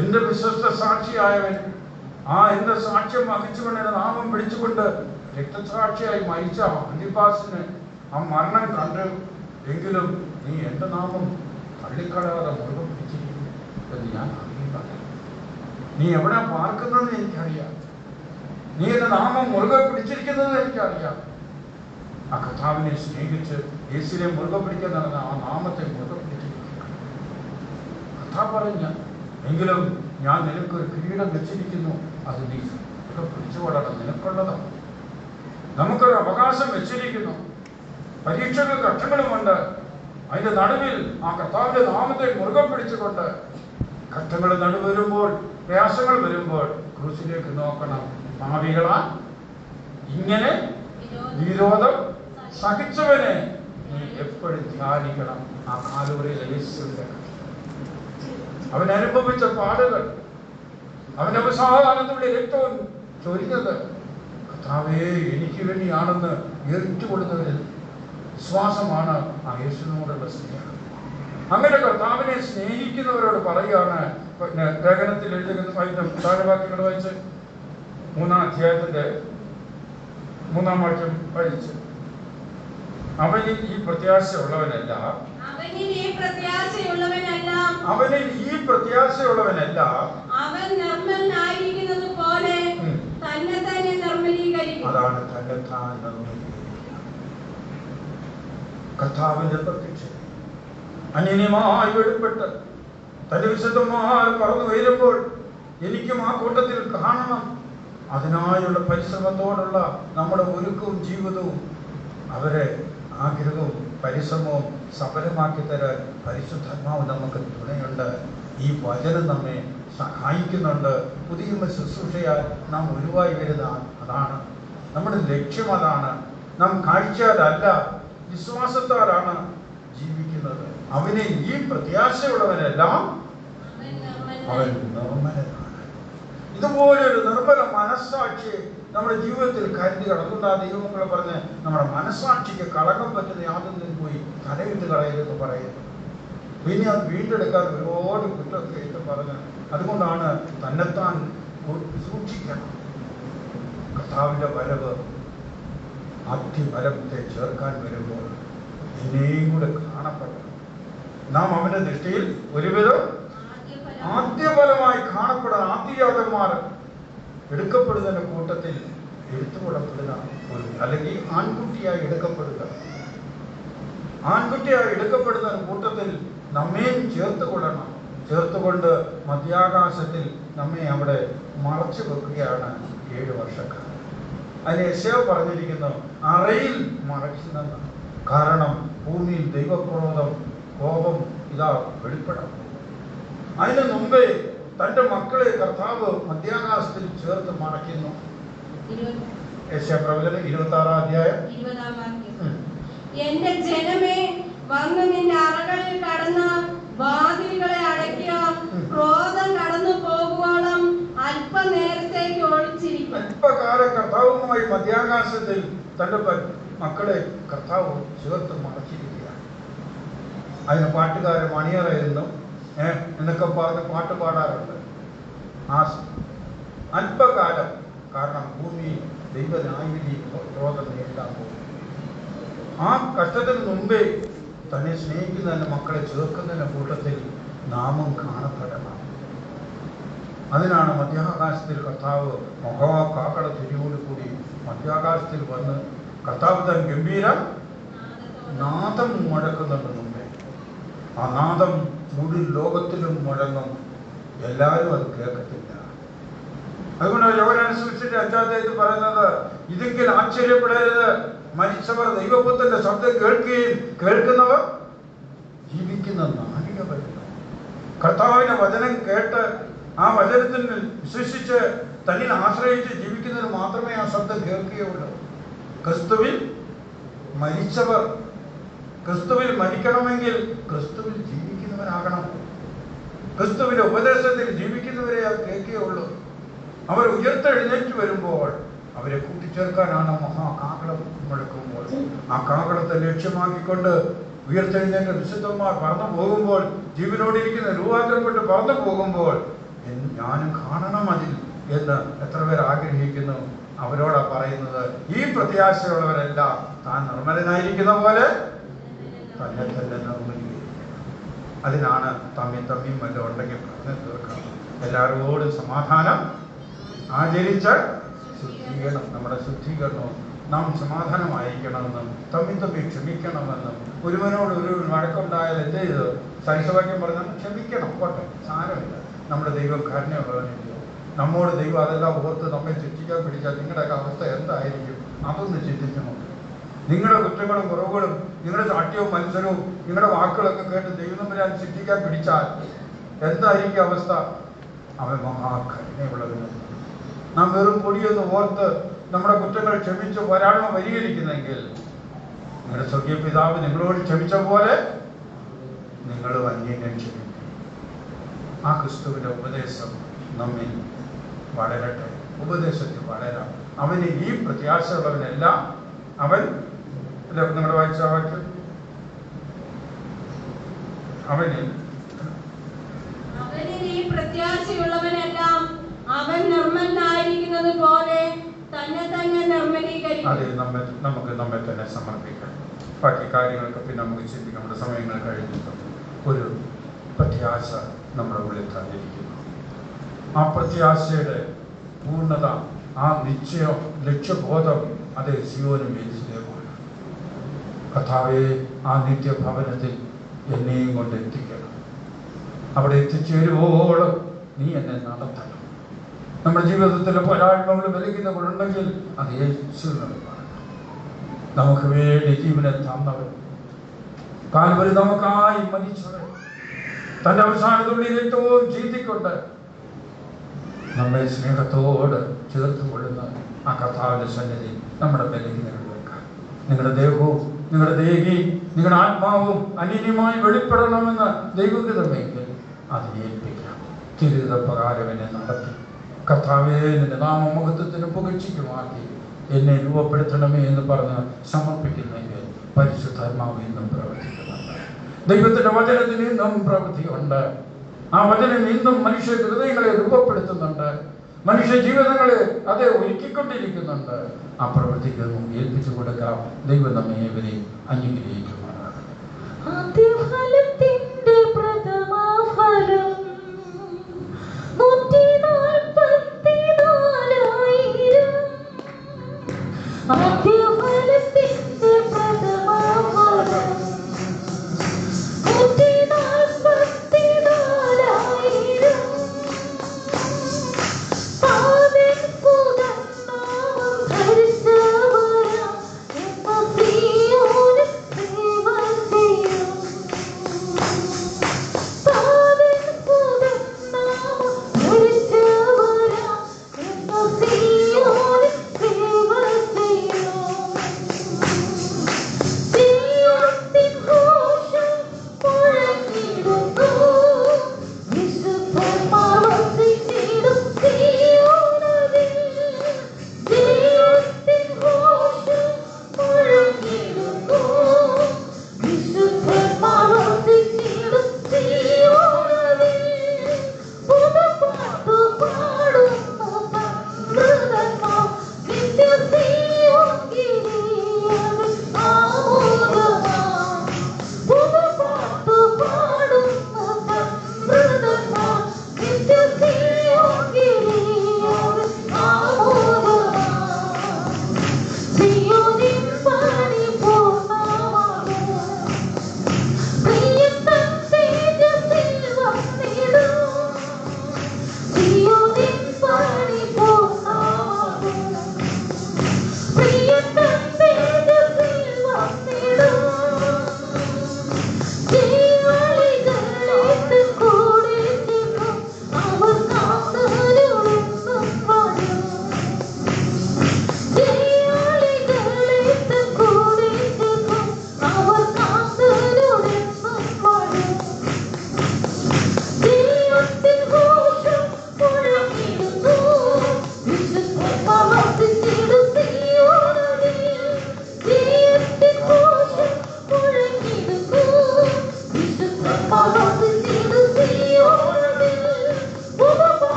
എന്റെ വിശ്വസ്ത സാക്ഷിയായവൻ, ആ എന്റെ സാക്ഷ്യം വഹിച്ചുകൊണ്ട് എന്റെ നാമം പിടിച്ചുകൊണ്ട് രക്തസാക്ഷിയായി മരിച്ച അന്തിപ്പാസിന് ആ മരണം കണ്ട്, എങ്കിലും നീ എന്റെ നാമം തള്ളിക്കളയാതെ മുറുകെ പിടിച്ചിരിക്കുന്നു എന്ന് ഞാൻ അറിയുക. നീ എവിടെ പാർക്കുന്നതെന്ന് എനിക്കറിയാം. നീ എന്റെ നാമം മുറുകെ പിടിച്ചിരിക്കുന്നത് എനിക്കറിയാം. ആ കർത്താവിനെ സ്നേഹിച്ച് യേശുവിനെ മുറുകെ പിടിക്കാൻ നടന്ന ആ നാമത്തെ മുറുകെ പിടിച്ചിരിക്കുക. കർത്താവ് പറഞ്ഞ, എങ്കിലും ഞാൻ നിനക്കൊരു കിരീടം വെച്ചിരിക്കുന്നു, അത് നീ മുറുകെ പിടിച്ചുകൊള്ളണം, നിനക്കുള്ളതാണ്. നമുക്കൊരു അവകാശം വെച്ചിരിക്കുന്നു. പരീക്ഷകൾ ഘട്ടങ്ങളുമുണ്ട്. അതിന്റെ നടുവിൽ ആ കർത്താവിന്റെ നാമത്തെ മുറുകെ പിടിച്ചുകൊണ്ട് ഘട്ടങ്ങൾ നടുവ് വരുമ്പോൾ, പ്രയാസങ്ങൾ വരുമ്പോൾ ക്രൂശിലേക്ക് നോക്കണം. പാപികളാ ഇങ്ങനെ വിരോധം സഹിച്ചവനെ നീ എപ്പോഴും ധ്യാനിക്കണം ആ കാലുവറിയിലെ യേശുവിന്റെ കഷ്ടം, അവൻ അനുഭവിച്ച പാടുകൾ, അവൻ അവസാനത്തിന്റെ രക്തവും ചൊരിഞ്ഞത് കർത്താവേ എനിക്ക് വേണ്ടിയാണെന്ന് ഏറ്റുകൊള്ളുന്നവരിൽ വിശ്വാസമാണ് ആ യേശുവിനോടുള്ള സ്നേഹം. അങ്ങനെ കർത്താവിനെ സ്നേഹിക്കുന്നവരോട് പറയുകയാണ്. പിന്നെ ലേഖനത്തിൽ എഴുതുന്ന താഴെവാക്യങ്ങൾ വായിച്ച് 3-ാം അധ്യായത്തിന്റെ 3-ാം വാക്യം വായിച്ച്, അവനിൽ ഈ പ്രത്യാശയുള്ളവനല്ല, അവനിൽ ഈ പ്രത്യാശയുള്ളവനല്ല, അവൻ നിർമ്മലനായിരിക്കുന്നത് പോലെ തന്നെ തന്നെ നിർമ്മലീകരിക്കും. അതാണ് തന്നെത്താൻ നിർമ്മലീകരിക്കുക. കർത്താവിന്റെ പ്രത്യക്ഷ അന്യന്യമായി വെളിപ്പെട്ട് തന്റെ വിശുദ്ധന്മാർ പറന്നു വരുമ്പോൾ എനിക്കും ആ കൂട്ടത്തിൽ കാണണം. അതിനായുള്ള പരിശ്രമത്തോടുള്ള നമ്മുടെ ഒരുക്കവും ജീവിതവും അവരെ ആഗ്രഹവും പരിശ്രമവും സഫലമാക്കി തരാൻ പരിശുദ്ധാത്മാവ് നമുക്ക് തുണയുണ്ട്. ഈ വചനം നമ്മെ സഹായിക്കുന്നുണ്ട്. പുതിയ ശുശ്രൂഷയാൽ നാം ഒഴിവായി വരുന്ന അതാണ് നമ്മുടെ ലക്ഷ്യം. അതാണ് നാം കാഴ്ചയാലല്ല വിശ്വാസത്താലാണ് ജീവിക്കുന്നത്. അവനെ ഈ പ്രത്യാശയുള്ളവനെല്ലാം അവൻ നിർമ്മലനാണ്. ഇതുപോലൊരു നിർമ്മല മനസ്സാക്ഷി നമ്മുടെ ജീവിതത്തിൽ കരുതി കടന്നുകൊണ്ട് ആ ദൈവങ്ങളെ പറഞ്ഞ് നമ്മുടെ മനസ്സാക്ഷിക്ക് കളങ്കം പറ്റുന്ന യാതൊന്നിനും പോയി തലയിട്ട് കളയരുതെന്ന് പറയുന്നു. പിന്നെ അത് വീണ്ടെടുക്കാൻ ഒരുപാട് കുറ്റമൊക്കെ എന്ന് പറഞ്ഞ് അതുകൊണ്ടാണ് തന്നെത്താൻ സൂക്ഷിക്കണം. കർത്താവിന്റെ വരവ് ആദ്യഫലത്തെ ചേർക്കാൻ വരുമ്പോൾ എന്നെയും കൂടെ കാണപ്പെടണം. നാം അവന്റെ ദൃഷ്ടിയിൽ ഒരുവിധം ആദ്യഫലമായി കാണപ്പെടാൻ ആദ്യജാതന്മാർ എടുക്കപ്പെടുന്നതിന്റെ കൂട്ടത്തിൽ എടുത്തുകൊള്ളപ്പെടുന്ന ഒരു, അല്ലെങ്കിൽ ആൺകുട്ടിയായി എടുക്കപ്പെടുന്ന കൂട്ടത്തിൽ നമ്മയും ചേർത്തുകൊള്ളണം. ചേർത്തുകൊണ്ട് മധ്യാകാശത്തിൽ നമ്മെ അവിടെ മറച്ചു വെക്കുകയാണ് 7 വർഷക്കാലം. അതിന് യെശയ്യാ പറഞ്ഞിരിക്കുന്നു, അറയിൽ മറയ്ക്കുന്നെന്ന്. കാരണം ഭൂമിയിൽ ദൈവക്രോധം കോപം ഇതാ വെളിപ്പെടാം. അതിന് മുമ്പേ തന്റെ മക്കളെ കർത്താവ് മധ്യാകാശത്തിൽ ചേർത്ത് മറയ്ക്കുന്നു. യെശയ്യാ പ്രവചനം 26-ാം അധ്യായം 20-ാം വാക്യം, എന്റെ ജനമേ വന്ന് നിന്റെ അറകളിൽ കടന്ന് വാതിലുകളെ അടയ്ക്കുക, ക്രോധം കടന്നു പോകുവോളം അല്പനേരത്തേക്ക് ഒളിച്ചിരിക്കും. അല്പകാലം കർത്താവുമായി മധ്യാകാശത്തിൽ തന്റെ മക്കളെ കർത്താവ് ചേർത്ത് മറച്ചിരിക്കുകയാണ്. അതിന് പാട്ടുകാരൻ മണിയറായിരുന്നു എന്നൊക്കെ പറഞ്ഞ് പാട്ട് പാടാറുണ്ട്. ആ അല്പകാലം, കാരണം ഭൂമി ദൈവനായി ക്രോധം നേരിടാൻ പോകും. ആ കഷ്ടത്തിന് മുമ്പേ തന്നെ സ്നേഹിക്കുന്ന തന്നെ മക്കളെ ചേർക്കുന്നതിന്റെ കൂട്ടത്തിൽ നാമം കാണപ്പെടണം. അതിനാണ് മധ്യാകാശത്തിൽ കർത്താവ് മഹാകാക്കട തിരിയോടുകൂടി മധ്യാകാശത്തിൽ വന്ന് കർത്താവ് തൻ ഗംഭീര നാദം മുഴക്കുന്നുണ്ട് മുമ്പേ. ആ നാദം മുഴുവൻ ലോകത്തിലും മുഴങ്ങും. എല്ലാവരും അത് കേൾക്കത്തില്ല. അതുകൊണ്ട് യോഹന്നാൻ സുവിശേഷത്തിന്റെ 5-ാം അധ്യായത്തിൽ പറയുന്നത്, ഇതെങ്കിൽ ആശ്ചര്യപ്പെടരുത്, മരിച്ചവർ ദൈവപുത്രന്റെ ശബ്ദം കേൾക്കുകയും കേൾക്കുന്നവർ ജീവിക്കുന്ന നാഴിക വരുന്നു. കർത്താവിന്റെ വചനം കേട്ട് ആ വചനത്തിൽ വിശ്വസിച്ച് തന്നിൽ ആശ്രയിച്ച് ജീവിക്കുന്നതിന് മാത്രമേ ആ ശബ്ദം കേൾക്കുകയുള്ളൂ. ക്രിസ്തുവിൽ മരിച്ചവർ, ക്രിസ്തുവിൽ മരിക്കണമെങ്കിൽ ക്രിസ്തുവിൽ ജീവിക്കുന്നവരാകണം. ക്രിസ്തുവിന്റെ ഉപദേശത്തിൽ ജീവിക്കുന്നവരെ അത് കേൾക്കുകയുള്ളൂ. അവർ ഉയർത്തെഴുന്നേറ്റ് വരുമ്പോൾ അവരെ കൂട്ടിച്ചേർക്കാനാണ് മഹാകാകളം മുഴക്കുമ്പോൾ. ആ കാകളത്തെ ലക്ഷ്യമാക്കിക്കൊണ്ട് ഉയർത്തെഴുന്നേറ്റ വിശുദ്ധന്മാർ പറന്നു പോകുമ്പോൾ, ജീവനോടിരിക്കുന്ന രൂപാന്തരപ്പെട്ട് പറന്നു പോകുമ്പോൾ ഞാനും കാണണം അതിൽ എന്ന് എത്ര പേർ ആഗ്രഹിക്കുന്നു. അവരോടാ പറയുന്നത്, ഈ പ്രത്യാശയുള്ളവരെല്ലാം താൻ നിർമ്മലനായിരിക്കുന്ന പോലെ തന്നെ തന്നെ നിർമ്മലീകരിക്കണം. അതിനാണ് തമ്മിൽ വല്ലതും ഉണ്ടെങ്കിൽ പറഞ്ഞു തീർക്കണം. എല്ലാവരോടും സമാധാനം ആചരിച്ച് ശുദ്ധീകരണം, നമ്മുടെ ശുദ്ധീകരണവും നാം സമാധാനമായിരിക്കണമെന്നും തമ്മിൽ ക്ഷമിക്കണമെന്നും, ഒരുവനോട് ഒരു വഴക്കുണ്ടായാൽ എന്ത് ചെയ്ത് സരിസവാക്യം പറഞ്ഞാൽ ക്ഷമിക്കണം, പോട്ടെ, സാരമില്ല. നമ്മുടെ ദൈവം കരുണയുള്ളവനില്ലയോ? നമ്മോട് ദൈവം അതെല്ലാം ഓർത്ത് നമ്മെ ശിക്ഷിക്കാൻ പിടിച്ചാൽ നിങ്ങളുടെയൊക്കെ അവസ്ഥ എന്തായിരിക്കും? അതൊന്ന് ചിന്തിച്ചു നോക്കും. നിങ്ങളുടെ കുറ്റങ്ങളും കുറവുകളും നിങ്ങളുടെ സാക്ഷ്യവും മത്സരവും നിങ്ങളുടെ വാക്കുകളൊക്കെ കേട്ട് ദൈവം ശിക്ഷിക്കാൻ പിടിച്ചാൽ എന്തായിരിക്കും അവസ്ഥ? അവൻ മഹാകരുണയുള്ളവനും. നാം വെറും പൊടിയൊന്ന് ഓർത്ത് നമ്മുടെ കുറ്റങ്ങൾ ക്ഷമിച്ച് ഒരാളിനെ പരിഹരിക്കുന്നെങ്കിൽ നിങ്ങളുടെ സ്വർഗീയ പിതാവ് നിങ്ങളോട് ക്ഷമിച്ച പോലെ നിങ്ങളും അന്യനെ ക്ഷമിക്കും. ആ ക്രിസ്തുവിൻ്റെ ഉപദേശം നമ്മിൽ വളരട്ടെ, ഉപദേശത്തിൽ വളരാം. അവന് ഈ പ്രത്യാശയുള്ളവനെല്ലാം അവൻ നിങ്ങളുടെ വായിച്ച വാക്യം, അവനിൽ ഈ പ്രത്യാശയുള്ളവനെല്ലാം അവൻ നിർമ്മലനായിരിക്കുന്നത് പോലെ തന്നെ തന്നെ നിർമ്മലീകരിക്കും. അത് നമുക്ക് നമ്മെ തന്നെ സമർപ്പിക്കാം. ബാക്കി കാര്യങ്ങൾക്ക് പിന്നെ നമുക്ക് ചിന്തിക്കാം. നമ്മുടെ സമയങ്ങൾ കഴിഞ്ഞിട്ട് ഒരു പ്രത്യാശ നമ്മുടെ ഉള്ളിൽ തന്നിരിക്കുന്നു. ആ പ്രത്യാശയുടെ പൂർണ്ണത, ആ നിശ്ചയം, ലക്ഷ്യബോധം അത് സിയോനും യെരൂശലേമുമാണ്. കർത്താവേ, ആ നിത്യഭവനത്തിൽ എന്നെയും കൊണ്ട് എത്തിക്കണം. അവിടെ എത്തിച്ചേരുവോളം നീ എന്നെ നടത്തണം. നമ്മുടെ ജീവിതത്തിലെ പോരായ്മകൾ ബലഹീനതകളുണ്ടെങ്കിൽ അത് യേശുവിനോടാണ്. നമുക്ക് വേണ്ടി ജീവനെ തന്നവൻ, കാൽവരി നമുക്കായി മരിച്ചവൻ, തൻ്റെ അവസാനത്തുള്ളി രക്തവും ചീന്തിക്കൊണ്ട് നമ്മെ സ്നേഹത്തോട് ചേർത്ത് കൊള്ളുന്ന ആ കർത്താവിൻ്റെ സന്നിധി നമ്മുടെ ബലഹീനതകൾ വെക്കാം. നിങ്ങളുടെ ദേഹവും നിങ്ങളുടെ ദേഹി നിങ്ങളുടെ ആത്മാവും അന്യന്യമായി വെളിപ്പെടണമെന്ന് ദൈവഹിതമെങ്കിൽ അതിനെ ഏൽപ്പിക്കാം. തിരുത പ്രകാരം എന്നെ നടത്തി കർത്താവേ, നിന്റെ നാമമഹത്വത്തിന് പുകഴ്ചയ്ക്കുമാക്കി എന്നെ രൂപപ്പെടുത്തണമേ എന്ന് പറഞ്ഞ് സമർപ്പിക്കുന്നെങ്കിൽ പരിശുദ്ധാത്മാവ് ഇന്നും പ്രവർത്തിക്കുന്നുണ്ട്. ദൈവത്തിൻ്റെ വചനത്തിന് ഇന്നും പ്രവൃത്തിയുണ്ട്. ആ വചനം ഇന്നും മനുഷ്യ ഹൃദയങ്ങളെ രൂപപ്പെടുത്തുന്നുണ്ട്. മനുഷ്യ ജീവിതങ്ങളെ അത് ഒരുക്കിക്കൊണ്ടിരിക്കുന്നുണ്ട്. ആ പ്രവൃത്തിക്ക് ഏൽപ്പിച്ചു കൊടുക്കാം. ദൈവം നമ്മെ ഇവരെയും അനുഗ്രഹിക്കുമാറാണ്.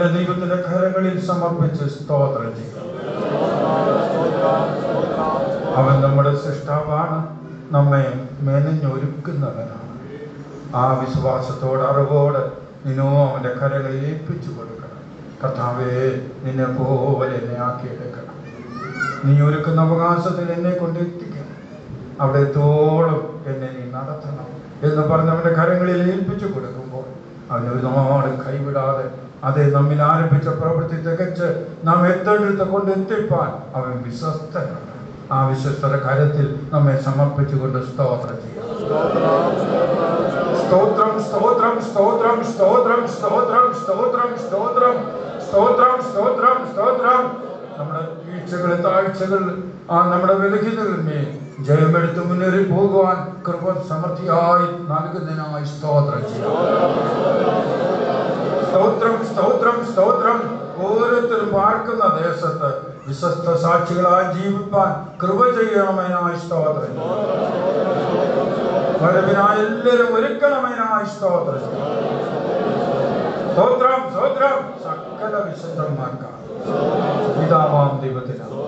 അങ്ങനെ ദൈവത്തിന്റെ കരങ്ങളിൽ സമർപ്പിച്ച് സ്തോത്രം ചെയ്യും. അവൻ നമ്മുടെ സൃഷ്ടാവാണ്, നമ്മെ മെനഞ്ഞൊരുക്കുന്നവനാണ്. ആ വിശ്വാസത്തോട് അറിവോട് നിന്നോ അവന്റെ കരങ്ങളിൽ ഏൽപ്പിച്ചു കൊടുക്കണം. കർത്താവേ, നിന്നെ പോലെ എന്നെ ആക്കിയെടുക്കണം. നീ ഒരുക്കുന്ന അവകാശത്തിൽ എന്നെ കൊണ്ട് എത്തിക്കണം. അവിടെ എത്തോളം എന്നെ നീ നടത്തണം എന്ന് പറഞ്ഞ് അവന്റെ കരങ്ങളിൽ ഏൽപ്പിച്ചു കൊടുക്കുമ്പോൾ അവൻ ഒരുപാട് കൈവിടാതെ അതേ നമ്മിൽ ആരംഭിച്ച പ്രവൃത്തി തികച്ച് നാം എത്തേണ്ടടുത്ത് കൊണ്ട് എത്തിപ്പാൻ അവൻ വിശ്വസ്തനാണ്. ആ വിശ്വസ്തയുടെ കരത്തിൽ നമ്മെ സമർപ്പിച്ചുകൊണ്ട് സ്തോത്രം ചെയ്യാം. സ്തോത്രം, സ്തോത്രം, സ്തോത്രം, സ്തോത്രം, സ്തോത്രം, സ്തോത്രം, സ്തോത്രം, സ്തോത്രം, സ്തോത്രം, സ്തോത്രം. നമ്മുടെ വീഴ്ചകൾ, താഴ്ചകൾ, നമ്മുടെ വിലഹിതകളിന്മേൽ ജയമെടുത്ത് മുന്നേറി പോകുവാൻ കൃപ സമൃദ്ധിയായി നൽകുന്നതിനായി സ്തോത്രം ചെയ്യാം. സ്തോത്രം, സ്തോത്രം, സ്തോത്രം. ഓരോരുത്തരും പാർക്കുന്ന ദേശത്ത് വിശ്വസ്ത സാക്ഷികളായി ജീവിപ്പാൻ കൃപ ചെയ്യണമെന്നായി സ്തോത്രം. വരവിനായി എല്ലാവരും ഒരുക്കണമെന്നായി സ്തോത്രം. സ്തോത്രം, സ്തോത്രം. സകല വിശുദ്ധന്മാർക്കാണ്, പിതാവാം ദൈവത്തിനാണ്,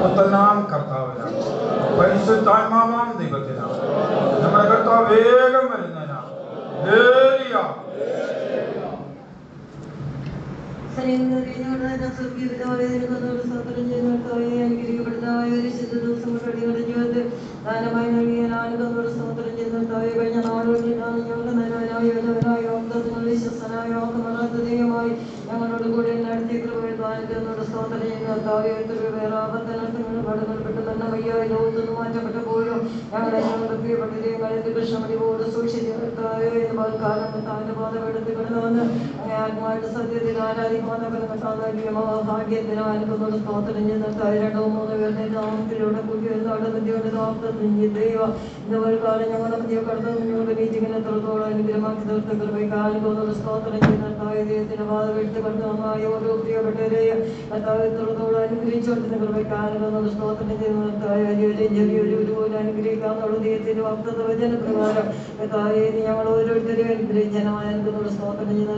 പുത്രനാം കർത്താവിനാണ്, പരിശുദ്ധാത്മാവാം ദൈവത്തിനാണ്. നമ്മുടെ കർത്താവ് വേഗം വരുന്നതിനാണ്. ദാനമായി നൽകിയ നാലുകൊണ്ടോട് സ്തോത്രം ചെയ്യുന്നതായി കഴിഞ്ഞ നാളുകളിൽ ഞങ്ങളുടെ നന്മനായ വിശ്വസ്തനായ ദൈവമായി ഞങ്ങളോട് കൂടെ നടത്തി കൃപയോട് സ്തോത്രം ചെയ്യുന്നതായി വേറാപത്തനത്തിന് പടുകൾപ്പെട്ട് തന്നെ വയ്യായി ലോകത്തുനിന്ന് മാറ്റപ്പെട്ടപ്പോഴും ഞങ്ങളെ ഞങ്ങളുടെ പ്രിയപ്പെട്ട കൃഷ്ണമണിയോട് സൂക്ഷിച്ചതായോ എന്ന് കാലം താന്റെ പാതമെടുത്ത് കിടന്നുവന്ന് അങ്ങനെ ആത്മായിട്ട് സത്യത്തിൽ ആരാധിക്കുവാൻ ഭാഗ്യത്തിനായി സ്തോത്രം ചെയ്യുന്നതായി 2-3 പേരുടെ നാമത്തിലൂടെ കൂട്ടി വരുന്ന ബുദ്ധിയുടെ ദൈവ ഇന്നൊരു കാലം ഞങ്ങളുടെ മധ്യ കടന്നു നിങ്ങളുടെ മീറ്റിങ്ങിന് എത്രത്തോളം അനുഗ്രഹമാക്കി തീർത്ത കൃപയ്ക്കാനുഭവത്തോട് സ്തോത്രം ചെയ്യുന്നതായ ദൈവത്തിന്റെ പാതമെടുത്ത് കടന്നു വന്നായ ഓരോ പ്രിയപ്പെട്ടവരെ എത്രത്തോളം അനുഗ്രഹിച്ചുകൊണ്ടിരുന്ന കൃപയ്ക്കാനുഭവത്തോട് സ്തോത്രം ചെയ്യുന്നതായ ചെറിയൊരു അനുഗ്രഹിക്കാന്നുള്ള ദൈവത്തിന്റെ വാഗ്ദത്ത വചനപ്രകാരം ഞങ്ങൾ ഓരോരുത്തരെയും അനുഗ്രഹിച്ചനമായ സ്തോത്രം ചെയ്യുന്ന